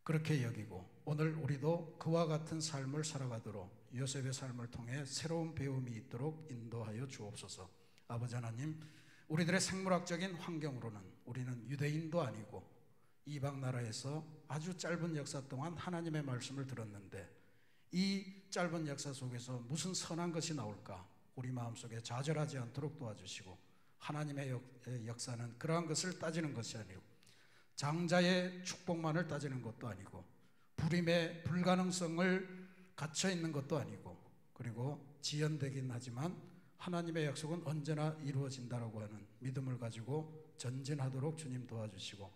그렇게 여기고, 오늘 우리도 그와 같은 삶을 살아가도록 요셉의 삶을 통해 새로운 배움이 있도록 인도하여 주옵소서. 아버지 하나님, 우리들의 생물학적인 환경으로는 우리는 유대인도 아니고 이방 나라에서 아주 짧은 역사 동안 하나님의 말씀을 들었는데 이 짧은 역사 속에서 무슨 선한 것이 나올까? 우리 마음속에 좌절하지 않도록 도와주시고, 하나님의 역사는 그러한 것을 따지는 것이 아니고 장자의 축복만을 따지는 것도 아니고 불임의 불가능성을 갇혀 있는 것도 아니고, 그리고 지연되긴 하지만 하나님의 약속은 언제나 이루어진다라고 하는 믿음을 가지고 전진하도록 주님 도와주시고,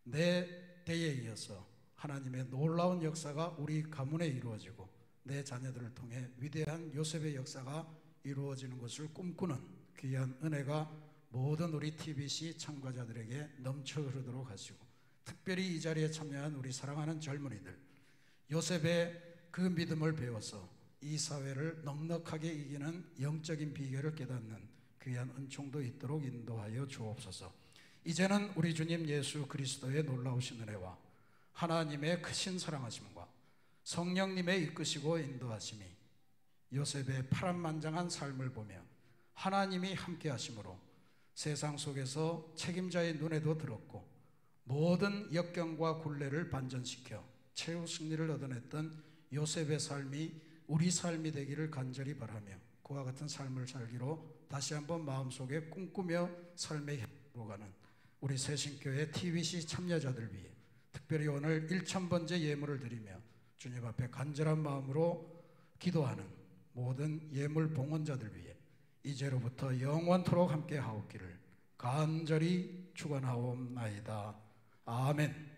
내 때에 이어서 하나님의 놀라운 역사가 우리 가문에 이루어지고 내 자녀들을 통해 위대한 요셉의 역사가 이루어지는 것을 꿈꾸는 귀한 은혜가 모든 우리 TBC 참가자들에게 넘쳐 흐르도록 하시고, 특별히 이 자리에 참여한 우리 사랑하는 젊은이들, 요셉의 그 믿음을 배워서 이 사회를 넉넉하게 이기는 영적인 비결을 깨닫는 귀한 은총도 있도록 인도하여 주옵소서. 이제는 우리 주님 예수 그리스도의 놀라우신 은혜와 하나님의 크신 사랑하심과 성령님의 이끄시고 인도하심이 요셉의 파란만장한 삶을 보며 하나님이 함께 하심으로 세상 속에서 책임자의 눈에도 들었고 모든 역경과 굴레를 반전시켜 최후 승리를 얻어냈던 요셉의 삶이 우리 삶이 되기를 간절히 바라며 그와 같은 삶을 살기로 다시 한번 마음속에 꿈꾸며 삶의 향으로 가는 우리 새신교회 TBC 참여자들 위해 특별히 오늘 1000번째 예물을 드리며 주님 앞에 간절한 마음으로 기도하는 모든 예물 봉헌자들 위해 이제로부터 영원토록 함께 하옵기를 간절히 축원하옵나이다. 아멘.